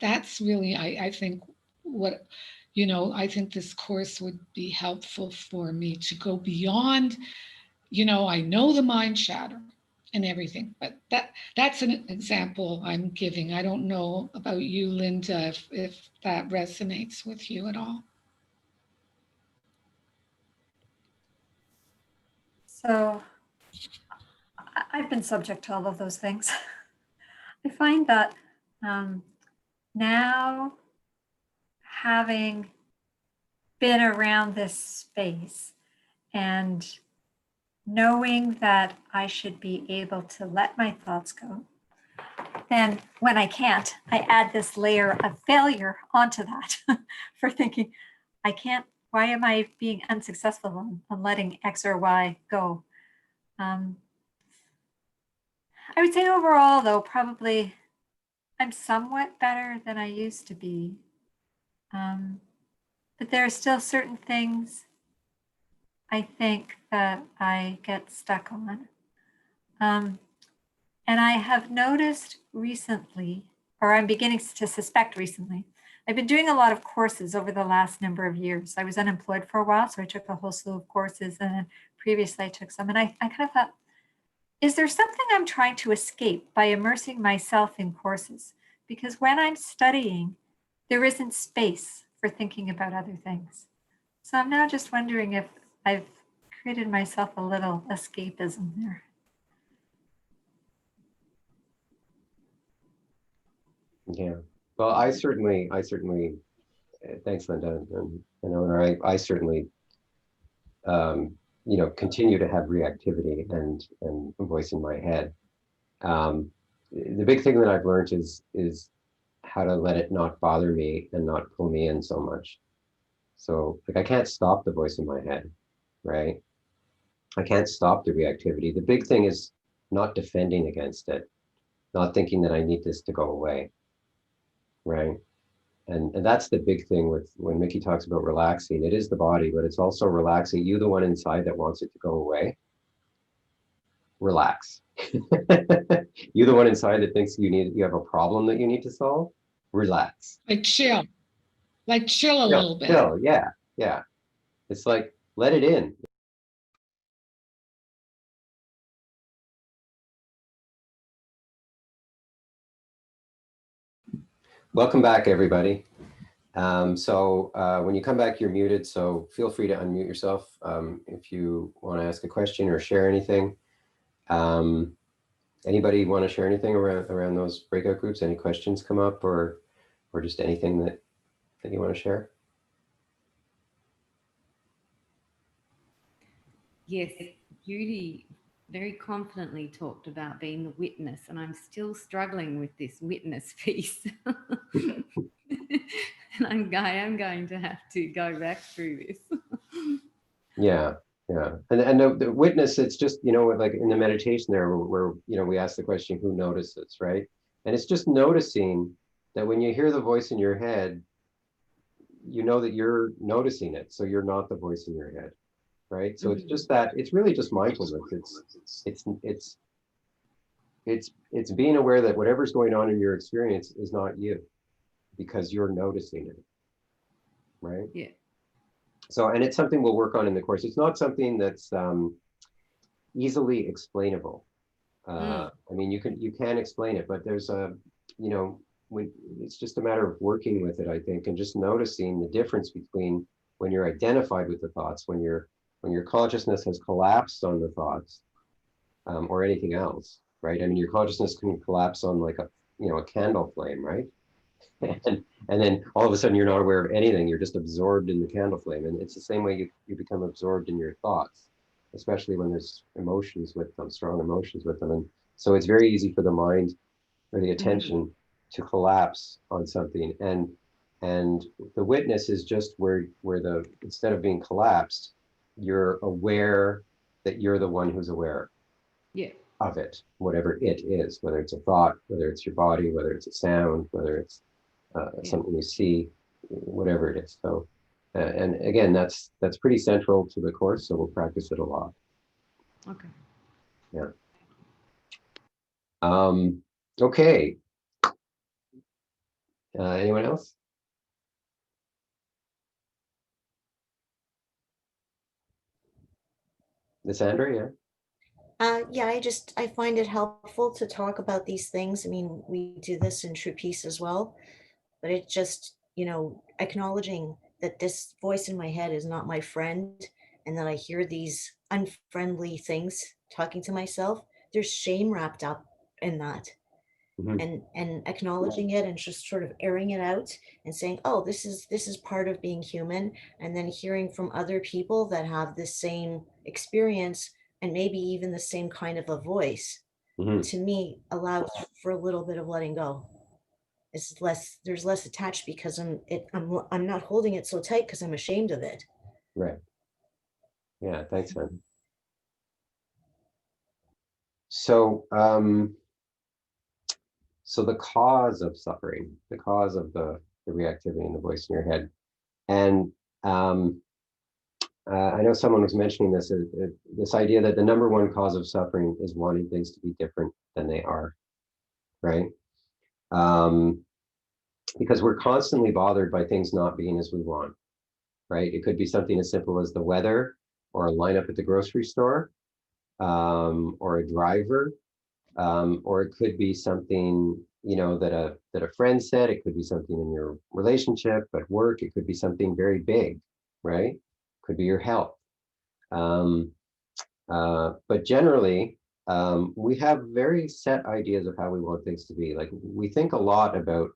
that's really, I think what, you know, I think this course would be helpful for me to go beyond, you know, I know the mind chatter and everything, but that's an example I'm giving. I don't know about you, Linda, if that resonates with you at all. So I've been subject to all of those things. I find that now, having been around this space and knowing that I should be able to let my thoughts go, then when I can't, I add this layer of failure onto that for thinking, I can't, why am I being unsuccessful on letting X or Y go? I would say overall, though, probably I'm somewhat better than I used to be. But there are still certain things I think that I get stuck on. And I have noticed recently, or I'm beginning to suspect recently, I've been doing a lot of courses over the last number of years. I was unemployed for a while, so I took a whole slew of courses, and then previously I took some, and I kind of thought, is there something I'm trying to escape by immersing myself in courses? Because when I'm studying, there isn't space for thinking about other things. So I'm now just wondering if I've created myself a little escapism there. Yeah. Well, I certainly, thanks, Linda and Eleanor. I certainly, you know, continue to have reactivity and a voice in my head. The big thing that I've learned is how to let it not bother me and not pull me in so much. So, like, I can't stop the voice in my head, right? I can't stop the reactivity. The big thing is not defending against it, not thinking that I need this to go away, right? And that's the big thing with when Mickey talks about relaxing. It is the body, but it's also relaxing. You, the one inside that wants it to go away, relax. You, the one inside that thinks you have a problem that you need to solve, relax. Like chill a little bit. Chill, yeah. It's like, let it in. Welcome back, everybody. When you come back, you're muted, so feel free to unmute yourself if you want to ask a question or share anything. Anybody want to share anything around those breakout groups? Any questions come up, or just anything that you want to share? Yes, Judy very confidently talked about being the witness, and I'm still struggling with this witness piece. And I am going to have to go back through this. Yeah, yeah. And the witness, it's just, like in the meditation there where we ask the question, who notices, right? And it's just noticing that when you hear the voice in your head, you know that you're noticing it. So you're not the voice in your head, right? So it's just that, it's really just mindfulness. It's being aware that whatever's going on in your experience is not you, because you're noticing it, right? Yeah. So, and it's something we'll work on in the course. It's not something that's easily explainable. I mean, you can explain it, but there's when it's just a matter of working with it, I think, and just noticing the difference between when you're identified with the thoughts, when your consciousness has collapsed on the thoughts, or anything else, right? I mean, your consciousness can collapse on like a candle flame, right? And then all of a sudden you're not aware of anything. You're just absorbed in the candle flame, and it's the same way you become absorbed in your thoughts, especially when there's emotions with them, strong emotions with them. And so it's very easy for the mind or the attention to collapse on something. And the witness is just where instead of being collapsed, you're aware that you're the one who's aware of it, whatever it is, whether it's a thought, whether it's your body, whether it's a sound, whether it's something you see, whatever it is. So, and again, that's pretty central to the course, so we'll practice it a lot. Okay. Yeah. Okay. Anyone else? Lysandra, yeah. Yeah, I find it helpful to talk about these things. I mean, we do this in True Peace as well, but it just, acknowledging that this voice in my head is not my friend, and that I hear these unfriendly things talking to myself. There's shame wrapped up in that. And acknowledging it and just sort of airing it out and saying, oh, this is part of being human, and then hearing from other people that have the same experience and maybe even the same kind of a voice, to me allows for a little bit of letting go. There's less attached because I'm not holding it so tight because I'm ashamed of it. Right. Yeah, thanks, man. So so the cause of suffering, the cause of the reactivity in the voice in your head. And I know someone was mentioning this, this idea that the number one cause of suffering is wanting things to be different than they are, right? Because we're constantly bothered by things not being as we want, right? It could be something as simple as the weather, or a lineup at the grocery store, or a driver, or it could be something that a friend said. It could be something in your relationship at work. It could be something very big, right? Could be your health. But generally, we have very set ideas of how we want things to be. Like, we think a lot about,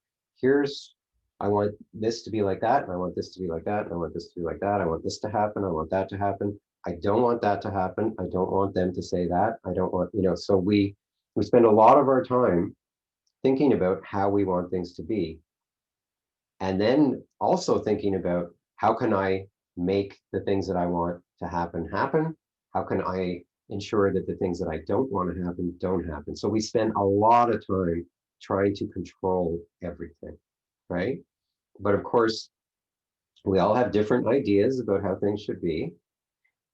I want this to be like that, and I want this to be like that, and I want this to be like that. I want this to happen. I want that to happen. I don't want that to happen. I don't want them to say that. I don't want, so we spend a lot of our time thinking about how we want things to be. And then also thinking about, how can I make the things that I want to happen? How can I ensure that the things that I don't want to happen don't happen? So we spend a lot of time trying to control everything, right? But of course, we all have different ideas about how things should be.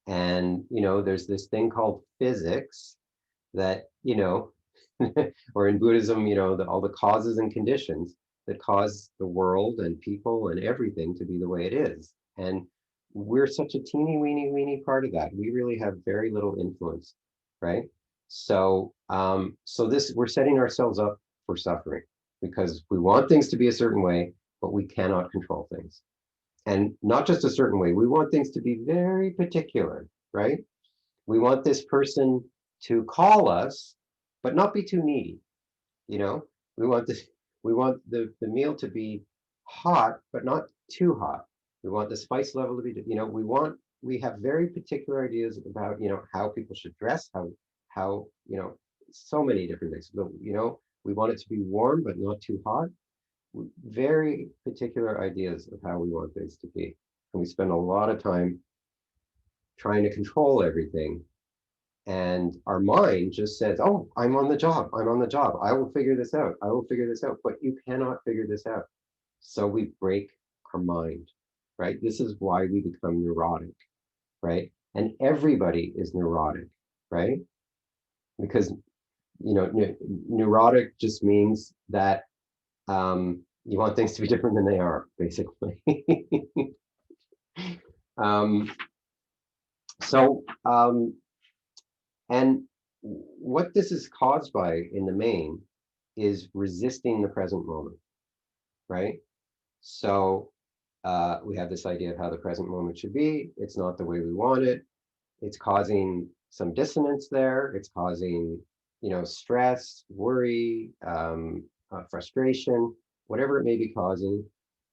And, there's this thing called physics that, or in Buddhism, all the causes and conditions that cause the world and people and everything to be the way it is. And we're such a teeny weeny part of that. We really have very little influence, right? So, we're setting ourselves up for suffering. because we want things to be a certain way, but we cannot control things. And not just a certain way, we want things to be very particular, right? We want this person to call us, but not be too needy. You know, we want this, we want the meal to be hot, but not too hot. We want the spice level to be, you know, we have very particular ideas about, you know, how people should dress, how, you know, so many different things. But, you know, we want it to be warm, but not too hot. Very particular ideas of how we want things to be. And we spend a lot of time trying to control everything. And our mind just says, oh, I'm on the job. I'm on the job. I will figure this out. I will figure this out. But you cannot figure this out. So we break our mind, right? This is why we become neurotic, right? And everybody is neurotic, right? Because, you know, neurotic just means that you want things to be different than they are, basically. And what this is caused by in the main is resisting the present moment, right? So we have this idea of how the present moment should be. It's not the way we want it. It's causing some dissonance there. It's causing, you know, stress, worry, frustration, whatever it may be causing.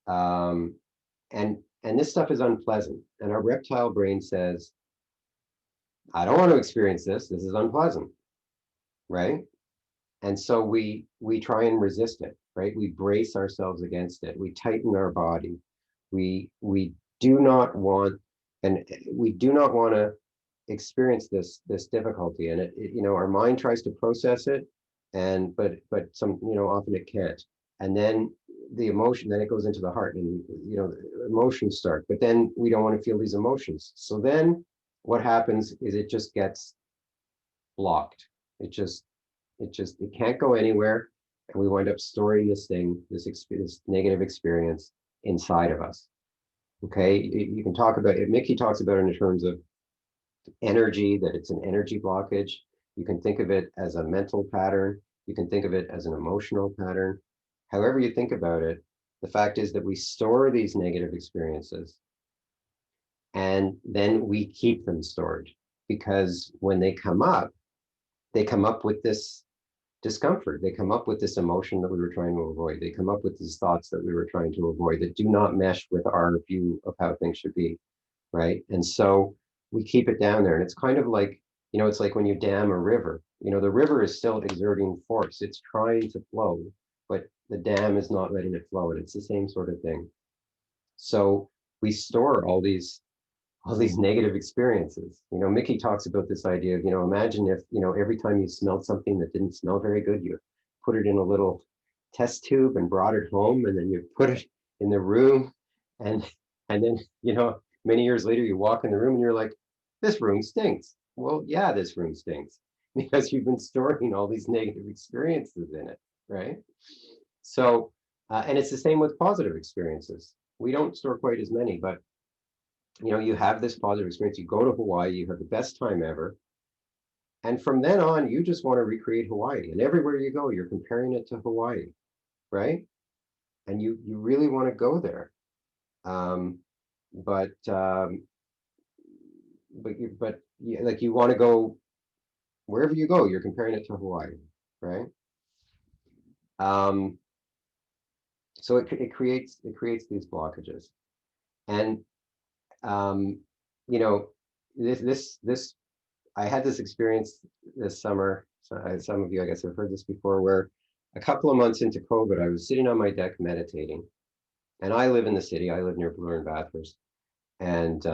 And this stuff is unpleasant. And our reptile brain says, I don't want to experience this. This is unpleasant, right? And so we try and resist it, right? We brace ourselves against it. We tighten our body. We do not want, and we do not want to experience this difficulty. And it, you know, our mind tries to process it, and but some, you know, often it can't. And then the emotion, then it goes into the heart, and, you know, emotions start. But then we don't want to feel these emotions. So then what happens is it just gets blocked. It can't go anywhere, and we wind up storing this thing, this negative experience inside of us. Okay, you can talk about it. Mickey talks about it in terms of energy, that it's an energy blockage. You can think of it as a mental pattern. You can think of it as an emotional pattern. However you think about it, the fact is that we store these negative experiences, and then we keep them stored, because when they come up with this discomfort. They come up with this emotion that we were trying to avoid. They come up with these thoughts that we were trying to avoid that do not mesh with our view of how things should be, right? And so we keep it down there. And it's kind of like, you know, it's like when you dam a river. You know, the river is still exerting force. It's trying to flow, but the dam is not letting it flow. And it's the same sort of thing. So we store all these negative experiences. You know, Mickey talks about this idea of, you know, imagine if, you know, every time you smelled something that didn't smell very good, you put it in a little test tube and brought it home, and then you put it in the room, and then, you know, many years later you walk in the room and you're like, this room stinks. Well, yeah, this room stinks because you've been storing all these negative experiences in it, right? So, and it's the same with positive experiences. We don't store quite as many, but you know, you have this positive experience, you go to Hawaii, you have the best time ever. And from then on, you just want to recreate Hawaii. And everywhere you go, you're comparing it to Hawaii, right? And you really want to go there. But like you want to go wherever you go, you're comparing it to Hawaii, right? So it creates these blockages. And you know, this I had this experience this summer. So some of you, I guess, have heard this before, where a couple of months into COVID, I was sitting on my deck meditating, and I live in the city. I live near Bloor and Bathurst, and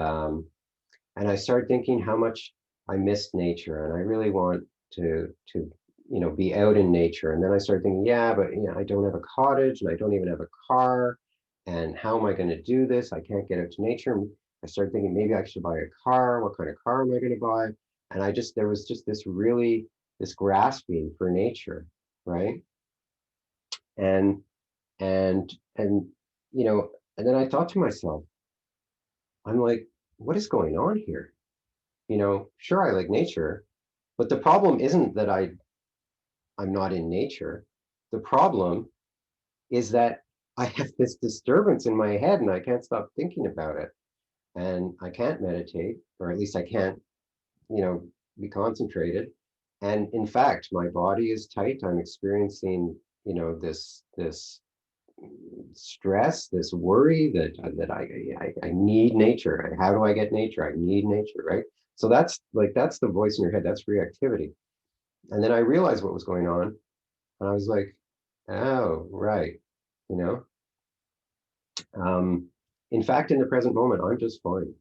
I started thinking how much I missed nature, and I really want to you know, be out in nature. And then I started thinking, yeah, but you know, I don't have a cottage, and I don't even have a car, and how am I going to do this? I can't get out to nature. I started thinking maybe I should buy a car. What kind of car am I going to buy? And there was just this grasping for nature, right? And you know, and then I thought to myself, I'm like, what is going on here? You know, sure, I like nature, but the problem isn't that I'm not in nature. The problem is that I have this disturbance in my head and I can't stop thinking about it. And I can't meditate, or at least I can't, be concentrated. And in fact, my body is tight. I'm experiencing, this stress, this worry that I need nature. How do I get nature? I need nature, right? So that's the voice in your head. That's reactivity. And then I realized what was going on, and I was like, oh, right, you know. In fact, in the present moment, I'm just fine.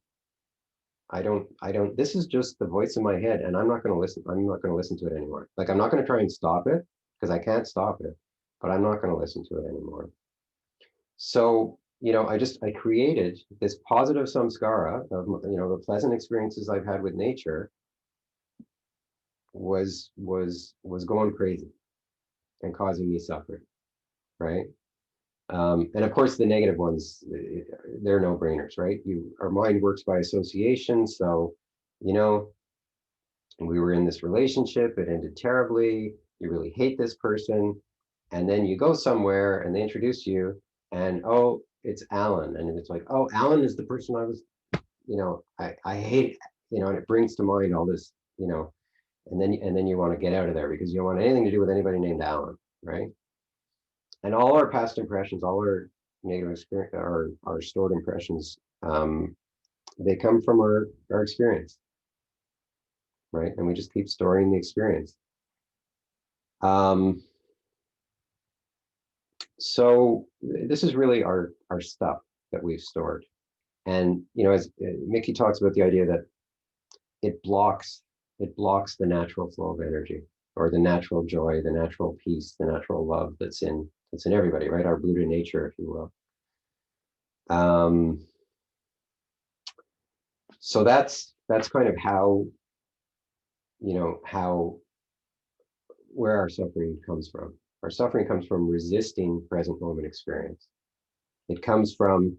I don't, this is just the voice in my head, and I'm not going to listen. I'm not going to listen to it anymore. Like, I'm not going to try and stop it because I can't stop it, but I'm not going to listen to it anymore. So, I created this positive samskara of, the pleasant experiences I've had with nature was going crazy and causing me suffering, right? And of course, the negative ones, they're no-brainers, right? Our mind works by association. So, we were in this relationship, it ended terribly, you really hate this person, and then you go somewhere and they introduce you, and oh, it's Alan. And it's like, oh, Alan is the person I was, I hate, and it brings to mind all this, and then you want to get out of there because you don't want anything to do with anybody named Alan, right? And all our past impressions, all our negative experience, our stored impressions, they come from our experience, right? And we just keep storing the experience. So this is really our stuff that we've stored. And, as Mickey talks about the idea that it blocks the natural flow of energy, or the natural joy, the natural peace, the natural love that's in everybody, right? Our Buddha nature, if you will. So that's kind of how, where our suffering comes from. Our suffering comes from resisting present moment experience. It comes from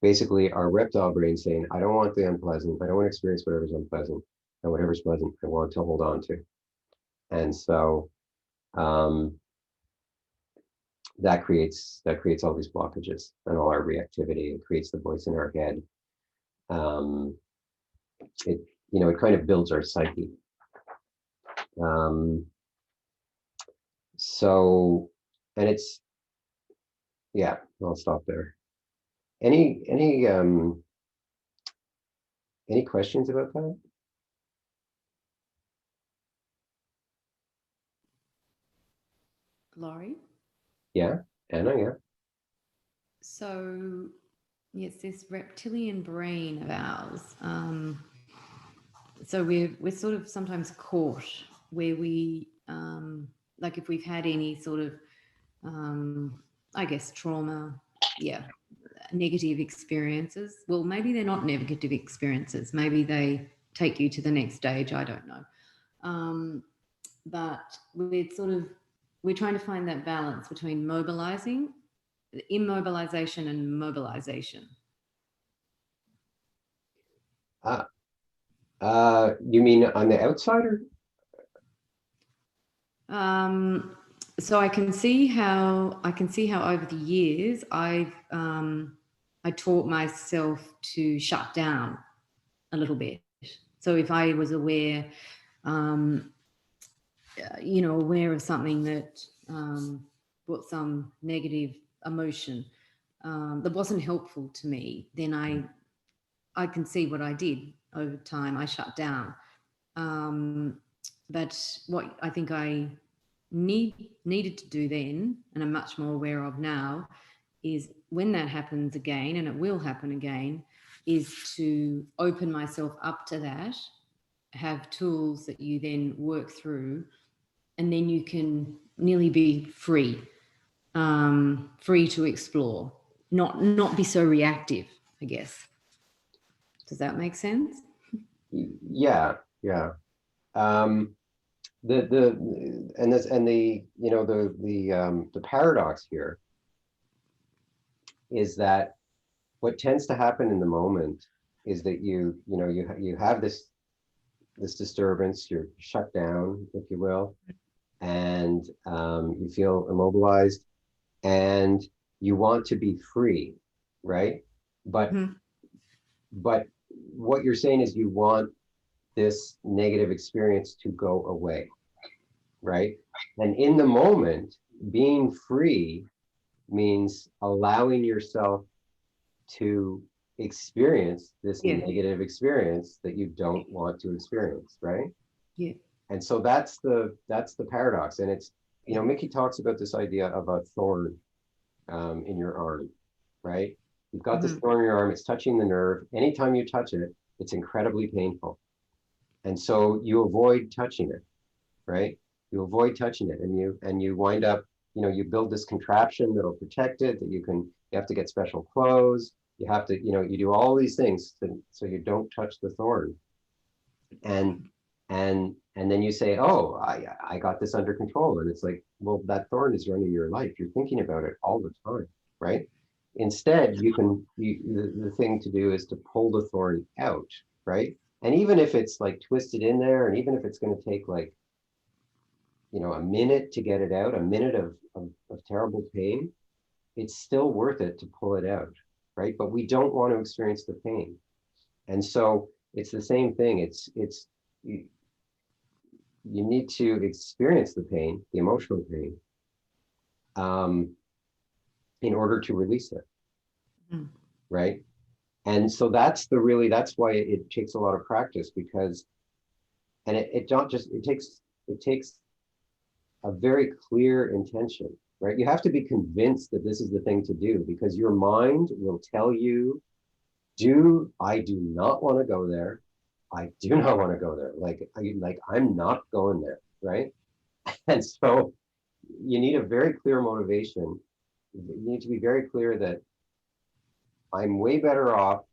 basically our reptile brain saying, I don't want the unpleasant. I don't want to experience whatever's unpleasant, and whatever's pleasant, I want to hold on to. And so that creates all these blockages and all our reactivity. It creates the voice in our head. It kind of builds our psyche. So, and it's, yeah, I'll stop there. Any questions about that? Laurie? Yeah, Anna, yeah. So, yes, this reptilian brain of ours. So we're sort of sometimes caught where we, like if we've had any sort of, I guess, trauma, yeah, negative experiences. Well, maybe they're not negative experiences. Maybe they take you to the next stage. I don't know. But we're trying to find that balance between mobilizing, immobilization, and mobilization. You mean on the outsider? So I can see how over the years I taught myself to shut down a little bit. So if I was aware, aware of something that brought some negative emotion that wasn't helpful to me, then I can see what I did over time. I shut down. But what I think I needed to do then, and I'm much more aware of now, is when that happens again, and it will happen again, is to open myself up to that, have tools that you then work through, and then you can nearly be free, free to explore, not be so reactive, I guess. Does that make sense? Yeah. The paradox here is that what tends to happen in the moment is that you have this disturbance, you're shut down, if you will, and you feel immobilized, and you want to be free, right? But but what you're saying is you want this negative experience to go away, right? And in the moment, being free means allowing yourself to experience this Yeah. negative experience that you don't want to experience, right? Yeah. And so that's the paradox. And it's, you know, Mickey talks about this idea of a thorn in your arm, right? You've got this thorn in your arm, it's touching the nerve. Anytime you touch it, it's incredibly painful. And so you avoid touching it, right? You avoid touching it, and you wind up, you know, you build this contraption that'll protect it, that you have to get special clothes, you have to, you know, you do all these things so you don't touch the thorn. And then you say, oh, I got this under control. And it's like, well, that thorn is running your life. You're thinking about it all the time, right? Instead, the thing to do is to pull the thorn out, right? And even if it's like twisted in there, and even if it's going to take like, you know, a minute to get it out, a minute of terrible pain, it's still worth it to pull it out, right? But we don't want to experience the pain. And so it's the same thing. You need to experience the pain, the emotional pain, in order to release it, right? And so that's why it takes a lot of practice, because, and it takes a very clear intention, right? You have to be convinced that this is the thing to do, because your mind will tell you, I do not want to go there. I do not want to go there. I'm not going there, right? And so you need a very clear motivation. You need to be very clear that I'm way better off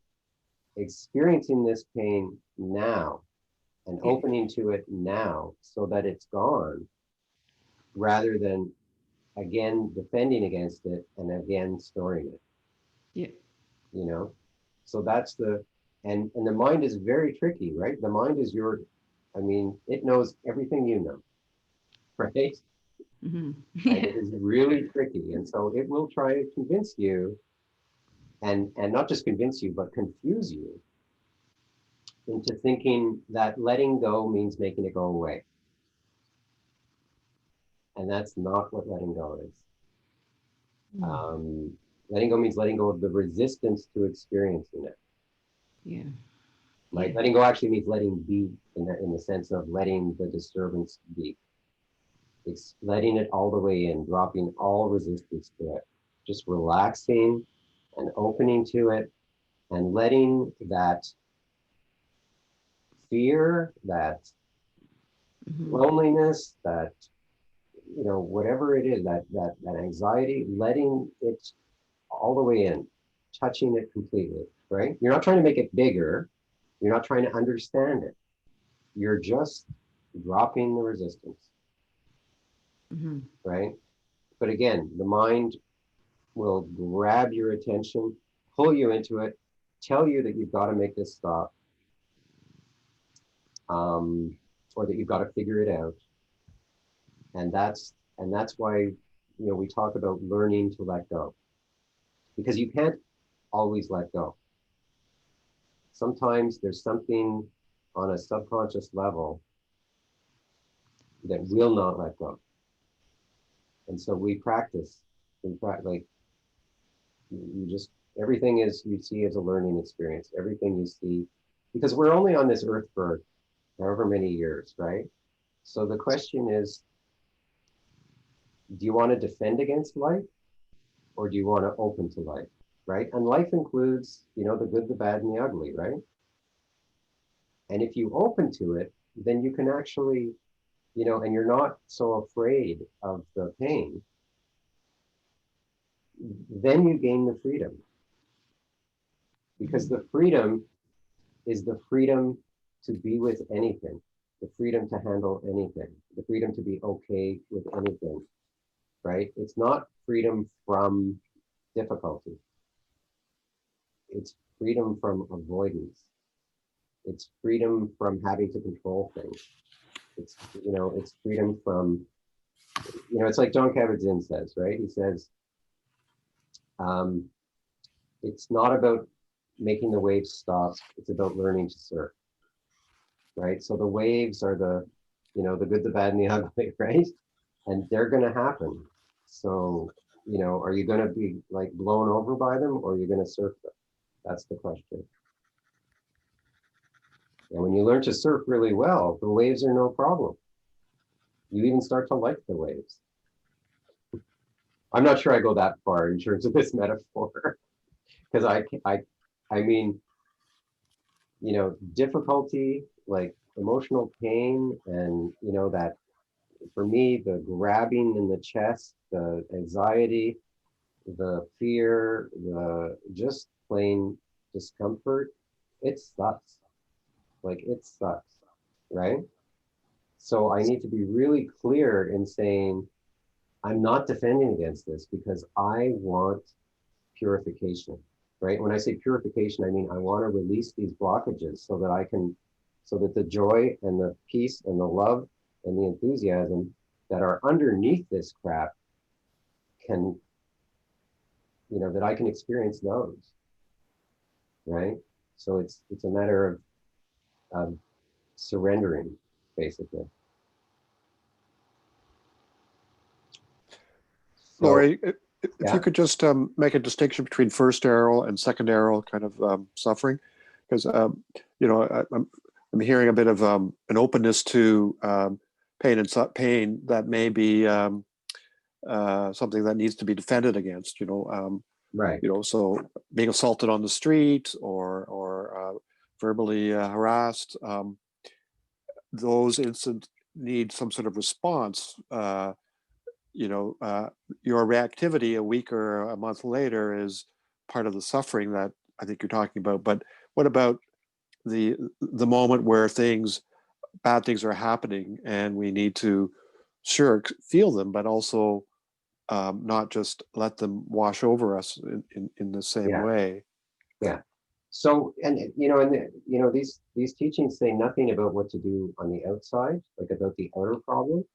experiencing this pain now and opening to it now so that it's gone, rather than again defending against it and again storing it. Yeah. You know, so that's and the mind is very tricky, right? The mind is it knows everything you know, right? Mm-hmm. And it is really tricky. And so it will try to convince you, and not just convince you, but confuse you into thinking that letting go means making it go away. And that's not what letting go is. Letting go means letting go of the resistance to experiencing it. Yeah. Like letting go actually means letting be, in the sense of letting the disturbance be. It's letting it all the way in, dropping all resistance to it, just relaxing and opening to it, and letting that fear, that loneliness, that, you know, whatever it is, that anxiety, letting it all the way in, touching it completely, right? You're not trying to make it bigger. You're not trying to understand it. You're just dropping the resistance, right? But again, the mind will grab your attention, pull you into it, tell you that you've got to make this stop, or that you've got to figure it out. And that's why, you know, we talk about learning to let go, because you can't always let go. Sometimes there's something on a subconscious level that will not let go. And so we practice, like, you just, everything is, you see as a learning experience, everything you see, because we're only on this earth for however many years, right? So the question is, do you want to defend against life, or do you want to open to life, right? And life includes, you know, the good, the bad, and the ugly, right? And if you open to it, then you can actually, you know, and you're not so afraid of the pain, then you gain the freedom. Because the freedom is the freedom to be with anything, the freedom to handle anything, the freedom to be okay with anything, right? It's not freedom from difficulty. It's freedom from avoidance. It's freedom from having to control things. It's, you know, it's freedom from, you know, it's like John Kabat-Zinn says, right? He says, it's not about making the waves stop. It's about learning to surf, right? So the waves are the, the good, the bad, and the ugly, right? And they're going to happen. So, are you going to be like blown over by them, or are you going to surf them? That's the question. And when you learn to surf really well, the waves are no problem. You even start to like the waves. I'm not sure I go that far in terms of this metaphor, because I mean, difficulty, like emotional pain, and that, for me, the grabbing in the chest, the anxiety, the fear, the just plain discomfort, it sucks. Like, it sucks, right? So I need to be really clear in saying, I'm not defending against this because I want purification, right? When I say purification, I mean, I want to release these blockages so that the joy and the peace and the love and the enthusiasm that are underneath this crap can, that I can experience those, right? So it's a matter of surrendering, basically. So, Lori, if yeah. you could just make a distinction between first arrow and second arrow kind of suffering, because I'm hearing a bit of an openness to pain pain that may be something that needs to be defended against. Right. So being assaulted on the street or verbally harassed, those incidents need some sort of response. Your reactivity a week or a month later is part of the suffering that I think you're talking about. But what about the moment where bad things are happening and we need to feel them, but also not just let them wash over us in the same way? Yeah. So, these teachings say nothing about what to do on the outside, like about the outer problem.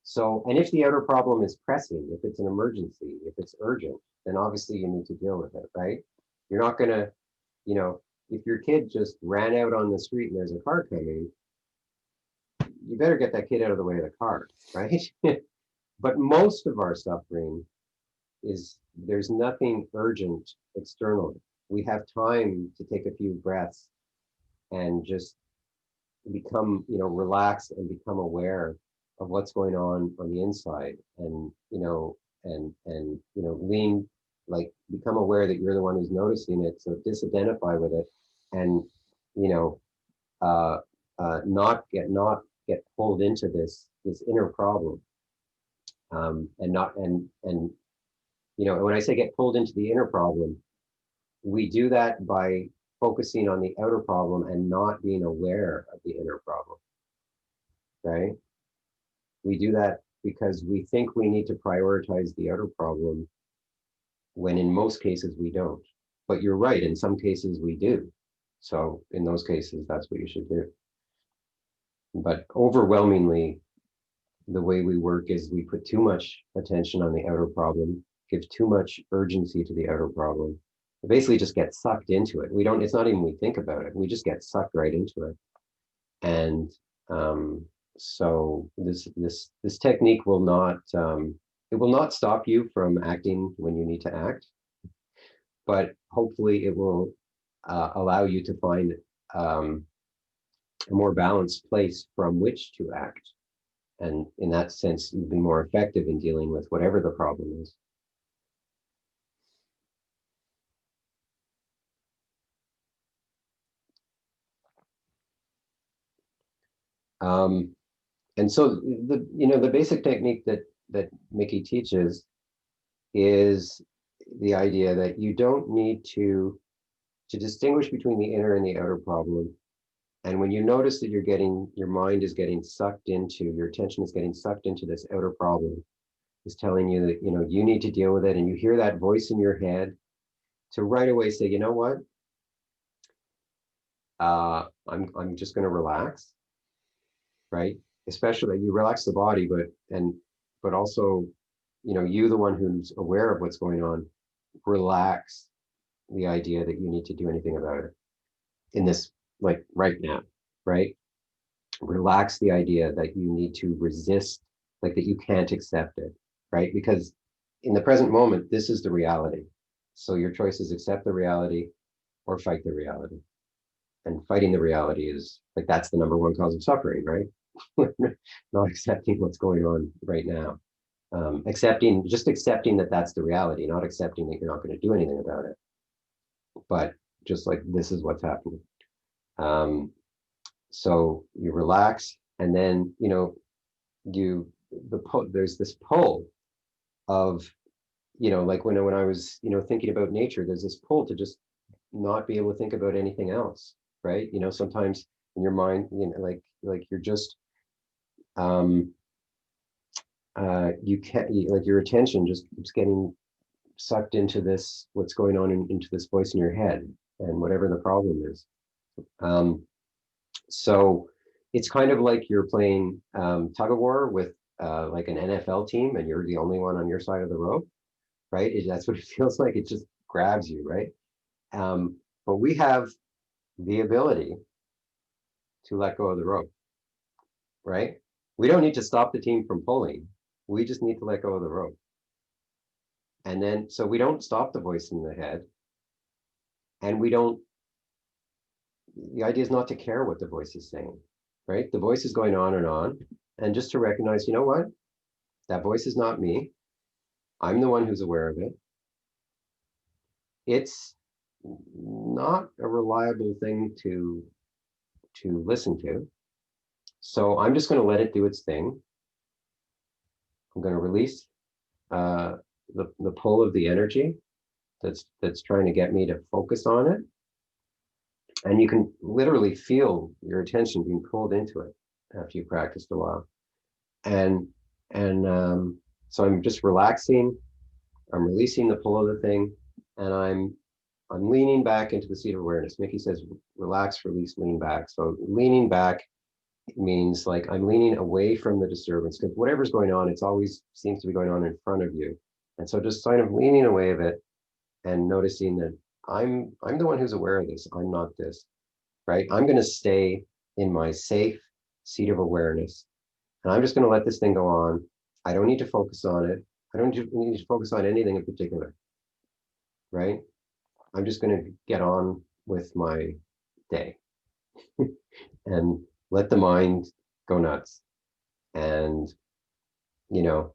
So, and if the outer problem is pressing, if it's an emergency, if it's urgent, then obviously you need to deal with it, right? You're not gonna, if your kid just ran out on the street and there's a car coming, you better get that kid out of the way of the car, right? But most of our suffering is, there's nothing urgent externally. We have time to take a few breaths and just become, relax and become aware of what's going on the inside, and lean, like, become aware that you're the one who's noticing it, so disidentify with it, and not get pulled into this inner problem, and when I say get pulled into the inner problem, we do that by focusing on the outer problem and not being aware of the inner problem, right? We do that because we think we need to prioritize the outer problem, when in most cases we don't. But you're right, in some cases we do. So in those cases, that's what you should do. But overwhelmingly, the way we work is we put too much attention on the outer problem, give too much urgency to the outer problem. We basically just get sucked into it. It's not even we think about it. We just get sucked right into it. And so this technique will not, it will not stop you from acting when you need to act, but hopefully it will allow you to find a more balanced place from which to act. And in that sense, you'll be more effective in dealing with whatever the problem is. And so the basic technique that Mickey teaches is the idea that you don't need to distinguish between the inner and the outer problem. And when you notice that your mind is getting sucked into, your attention is getting sucked into this outer problem, is telling you that, you need to deal with it. And you hear that voice in your head, to right away say, you know what? I'm just going to relax, right? Especially you relax the body, but also, you, the one who's aware of what's going on, relax the idea that you need to do anything about it in this, like right now, right? Relax the idea that you need to resist, like that you can't accept it, right? Because in the present moment, this is the reality. So your choice is accept the reality or fight the reality. And fighting the reality is like, that's the number one cause of suffering, right? Not accepting what's going on right now. Just accepting that that's the reality, not accepting that you're not going to do anything about it. But just like, this is what's happening. So you relax, and then, you know, there's this pull of, you know, like when I was, you know, thinking about nature, there's this pull to just not be able to think about anything else, right? You know, sometimes in your mind, you know, like you're just, you can't, like your attention just keeps getting sucked into this, what's going on into this voice in your head and whatever the problem is. So it's kind of like you're playing tug of war with like an NFL team, and you're the only one on your side of the rope, right? That's what it feels like. It just grabs you, right? But we have the ability to let go of the rope, right? We don't need to stop the team from pulling. We just need to let go of the rope. And then, so we don't stop the voice in the head, and the idea is not to care what the voice is saying, right? The voice is going on, and just to recognize, you know what? That voice is not me. I'm the one who's aware of it. It's not a reliable thing to listen to. So I'm just going to let it do its thing. I'm going to release the pull of the energy that's trying to get me to focus on it. And you can literally feel your attention being pulled into it after you practiced a while. And so I'm just relaxing. I'm releasing the pull of the thing, and I'm leaning back into the seat of awareness. Mickey says, relax, release, lean back. So leaning back means like I'm leaning away from the disturbance, because whatever's going on, it's always seems to be going on in front of you. And so just kind of leaning away of it and noticing that I'm the one who's aware of this. I'm not this, right? I'm going to stay in my safe seat of awareness, and I'm just going to let this thing go on. I don't need to focus on it. I don't need to focus on anything in particular, right? I'm just going to get on with my day and let the mind go nuts, and, you know,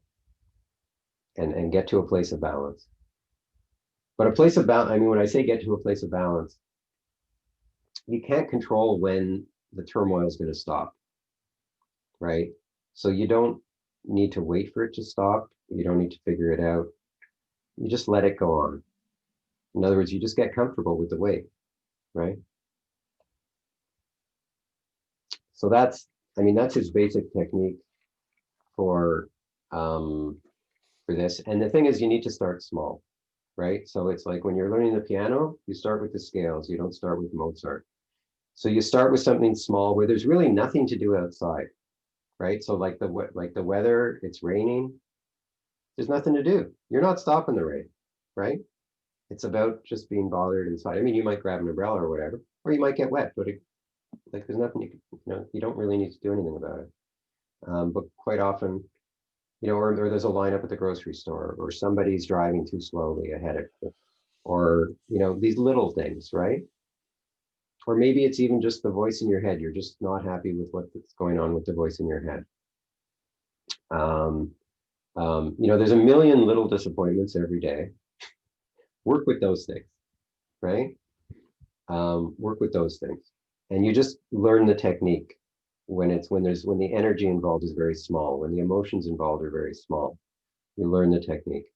and get to a place of balance. But a place of balance, I mean, when I say get to a place of balance, you can't control when the turmoil is going to stop, right? So you don't need to wait for it to stop. You don't need to figure it out. You just let it go on. In other words, you just get comfortable with the wait, right? So that's his basic technique for this. And the thing is, you need to start small, right? So it's like when you're learning the piano, you start with the scales. You don't start with Mozart. So you start with something small where there's really nothing to do outside, right? So like the weather, it's raining. There's nothing to do. You're not stopping the rain, right? It's about just being bothered inside. I mean, you might grab an umbrella or whatever, or you might get wet, but like there's nothing you don't really need to do anything about it. But quite often, or there's a lineup at the grocery store, or somebody's driving too slowly ahead of you, or these little things, right? Or maybe it's even just the voice in your head. You're just not happy with what's going on with the voice in your head. There's a million little disappointments every day. Work with those things, right? Work with those things, and you just learn the technique when the energy involved is very small, when the emotions involved are very small. You learn the technique,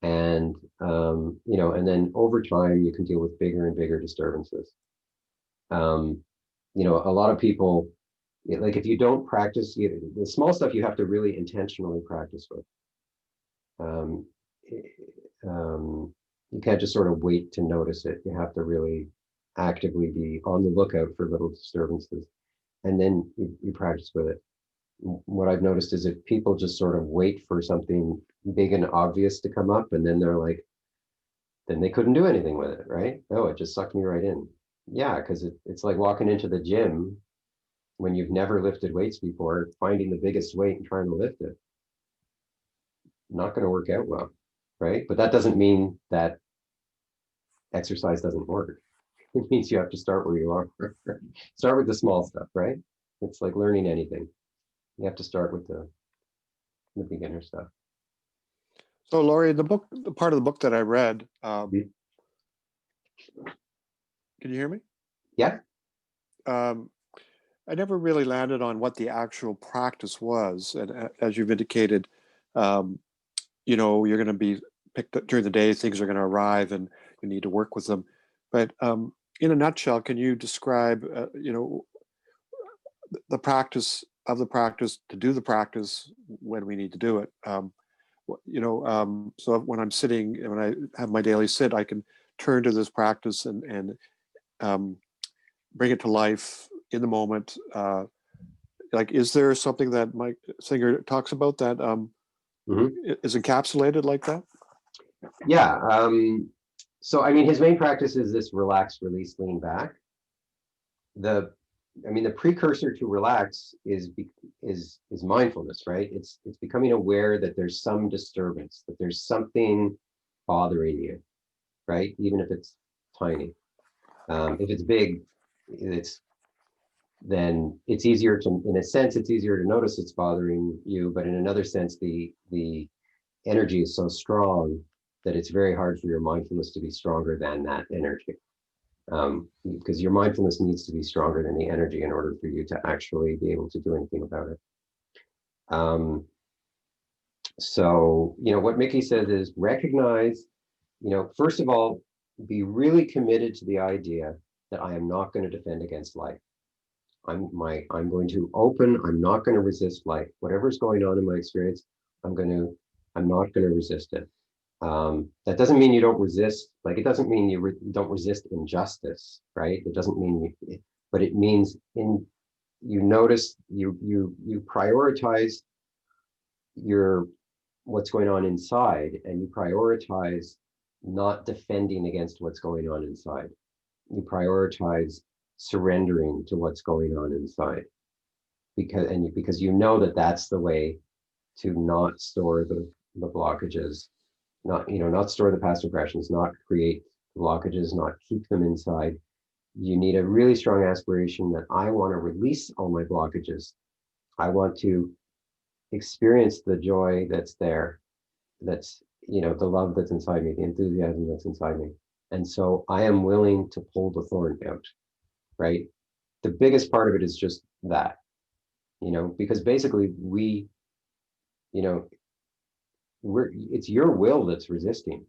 and and then over time you can deal with bigger and bigger disturbances. A lot of people, like if you don't practice, the small stuff you have to really intentionally practice with. You can't just sort of wait to notice it. You have to really actively be on the lookout for little disturbances, and then you practice with it. What I've noticed is if people just sort of wait for something big and obvious to come up, and then they're like, then they couldn't do anything with it, right? Oh, it just sucked me right in. Yeah, because it's like walking into the gym when you've never lifted weights before, finding the biggest weight and trying to lift it. Not going to work out well, right? But that doesn't mean that exercise doesn't work. It means you have to start where you are. Start with the small stuff, right? It's like learning anything. You have to start with the beginner stuff. So Laurie, the part of the book that I read, can you hear me? Yeah. I never really landed on what the actual practice was. And as you've indicated, you know, you're going to be picked up during the day, things are going to arrive and you need to work with them. But in a nutshell, can you describe, you know, the practice of the practice to do the practice when we need to do it? You know, so when I'm sitting, when I have my daily sit, I can turn to this practice and bring it to life in the moment. Like, is there something that Mike Singer talks about that is encapsulated like that? Yeah. So, I mean, his main practice is this relax, release, lean back. I mean, the precursor to relax is mindfulness, right? It's becoming aware that there's some disturbance, that there's something bothering you, right? Even if it's tiny. If it's big, then it's easier to, in a sense, it's easier to notice it's bothering you, but in another sense, the energy is so strong that it's very hard for your mindfulness to be stronger than that energy. Because your mindfulness needs to be stronger than the energy in order for you to actually be able to do anything about it. So, you know, what Mickey says is recognize, you know, first of all, be really committed to the idea that I am not going to defend against life. I'm going to open, I'm not going to resist life. Whatever's going on in my experience, I'm not going to resist it. That doesn't mean you don't resist, like it doesn't mean you don't resist injustice, right? It doesn't mean but it means you notice, you prioritize what's going on inside, and you prioritize not defending against what's going on inside. You prioritize surrendering to what's going on inside, because you know that that's the way to not store the blockages, not store the past impressions, not create blockages, not keep them inside. You need a really strong aspiration that I want to release all my blockages. I want to experience the joy that's there, that's, you know, the love that's inside me, the enthusiasm that's inside me. And so I am willing to pull the thorn out, right? The biggest part of it is just that, you know, because basically it's your will that's resisting.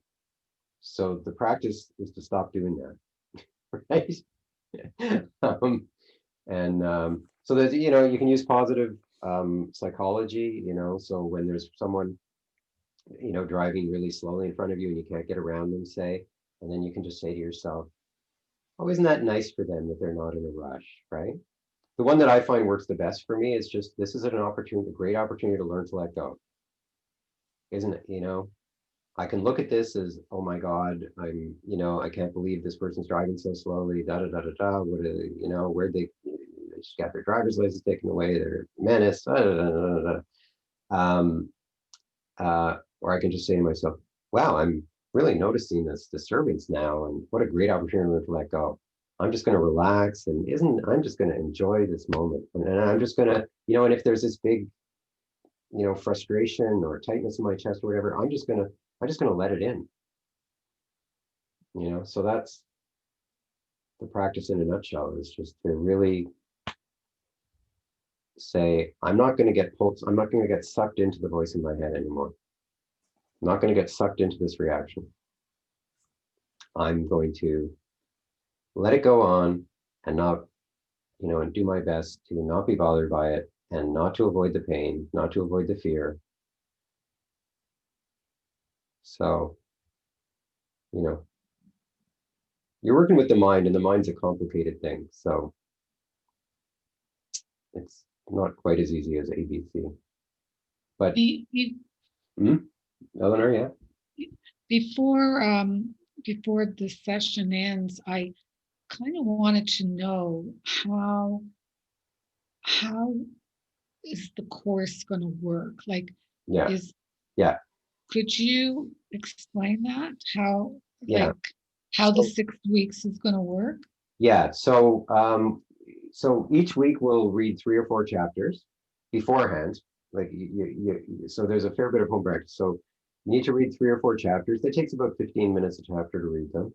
So the practice is to stop doing that, right? So that, you know, you can use positive psychology, you know, so when there's someone, you know, driving really slowly in front of you and you can't get around them, say, and then you can just say to yourself, oh, isn't that nice for them that they're not in a rush, right? The one that I find works the best for me is just, this is an opportunity, a great opportunity to learn to let go. Isn't it? You know, I can look at this as, oh my God, you know, I can't believe this person's driving so slowly, da da da da da. What are, you know, where they just got their driver's license taken away, they're a menace, da da da da da. Or I can just say to myself, wow, I'm really noticing this disturbance now, and what a great opportunity to let go. I'm just going to relax, and I'm just going to enjoy this moment, and I'm just going to, you know, and if there's this big, you know, frustration or tightness in my chest or whatever, I'm just going to let it in, you know. So that's the practice in a nutshell, is just to really say, I'm not going to get pulled, I'm not going to get sucked into the voice in my head anymore. I'm not going to get sucked into this reaction. I'm going to let it go on and not, you know, and do my best to not be bothered by it, and not to avoid the pain, not to avoid the fear. So, you know, you're working with the mind, and the mind's a complicated thing. So it's not quite as easy as ABC. But Eleanor, yeah. Before before the session ends, I kind of wanted to know how is the course going to work? Like, Yeah. is Yeah. could you explain that? How Yeah. like how the So- 6 weeks is going to work? Yeah. So so each week we'll read 3 or 4 chapters beforehand. Like so there's a fair bit of home practice. So you need to read 3 or 4 chapters. That takes about 15 minutes a chapter to read them.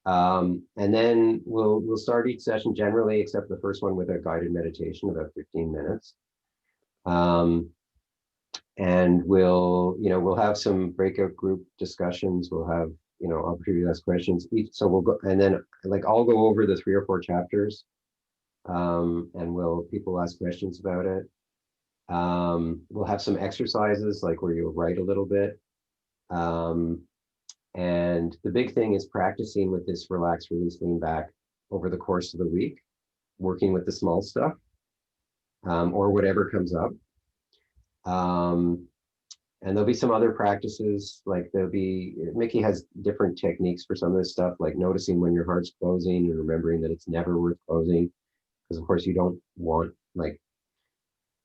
And then we'll start each session generally, except the first one, with a guided meditation, about 15 minutes. And we'll have some breakout group discussions. We'll have, opportunity to ask questions. So we'll go, and then like I'll go over the 3 or 4 chapters, and people ask questions about it. We'll have some exercises, like where you'll write a little bit. And the big thing is practicing with this relax, release, lean back over the course of the week, working with the small stuff, or whatever comes up. And there'll be some other practices, like Mickey has different techniques for some of this stuff, like noticing when your heart's closing and remembering that it's never worth closing. Because of course you don't want, like,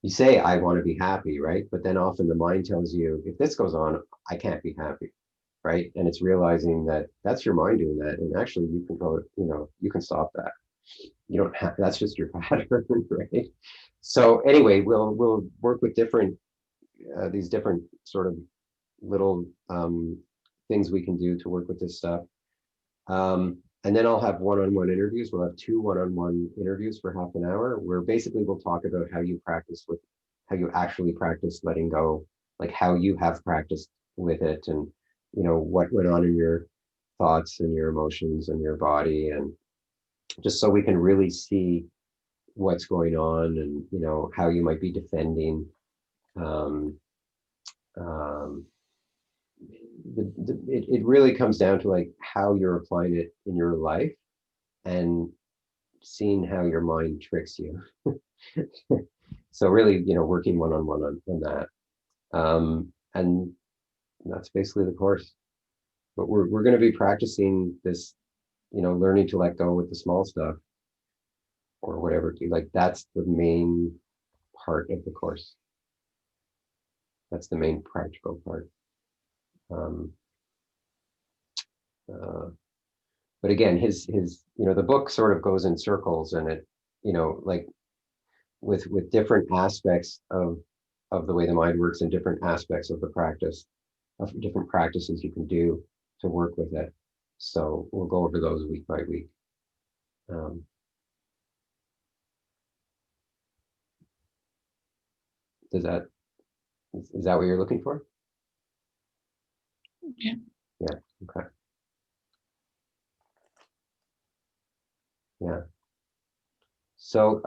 you say, I want to be happy, right? But then often the mind tells you, if this goes on, I can't be happy, right? And it's realizing that that's your mind doing that. And actually you can go, you can stop that. You don't have, that's just your pattern, right? So anyway, we'll work with these different sort of little things we can do to work with this stuff. And then I'll have one-on-one interviews. We'll have 2 one-on-one interviews for half an hour, where basically we'll talk about how you actually practice letting go, like how you have practiced with it, and what went on in your thoughts and your emotions and your body, and just so we can really see what's going on, and how you might be defending. It really comes down to like how you're applying it in your life and seeing how your mind tricks you. So really, working one-on-one on that. And that's basically the course. But we're going to be practicing this, learning to let go with the small stuff, or whatever. Like that's the main part of the course. That's the main practical part. But again, his the book sort of goes in circles, and it, like with different aspects of the way the mind works, and different aspects of the practice, of different practices you can do to work with it. So we'll go over those week by week. Is that what you're looking for? Yeah. Yeah. Okay. Yeah. So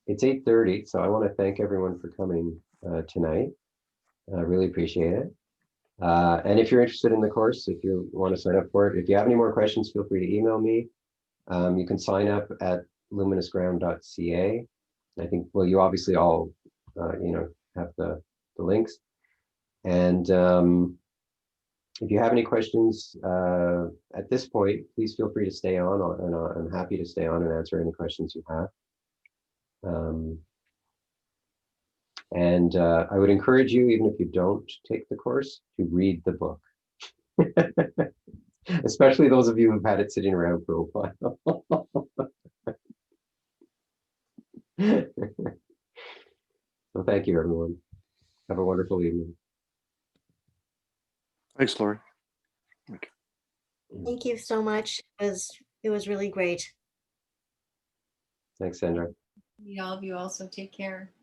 it's 8:30, so I want to thank everyone for coming tonight. I really appreciate it. And if you're interested in the course, if you want to sign up for it, if you have any more questions, feel free to email me. You can sign up at luminousground.ca. I think, well, you obviously all, have the links. And if you have any questions at this point, please feel free to stay on, and I'm happy to stay on and answer any questions you have. And I would encourage you, even if you don't take the course, to read the book. Especially those of you who've had it sitting around for a while. So thank you, everyone. Have a wonderful evening. Thanks, Laurie. Thank you so much. It was really great. Thanks, Sandra. All of you also take care.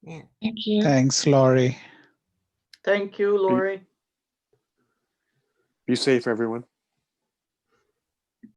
Yeah. Thank you. Thanks, Laurie. Thank you, Lori. Be safe, everyone.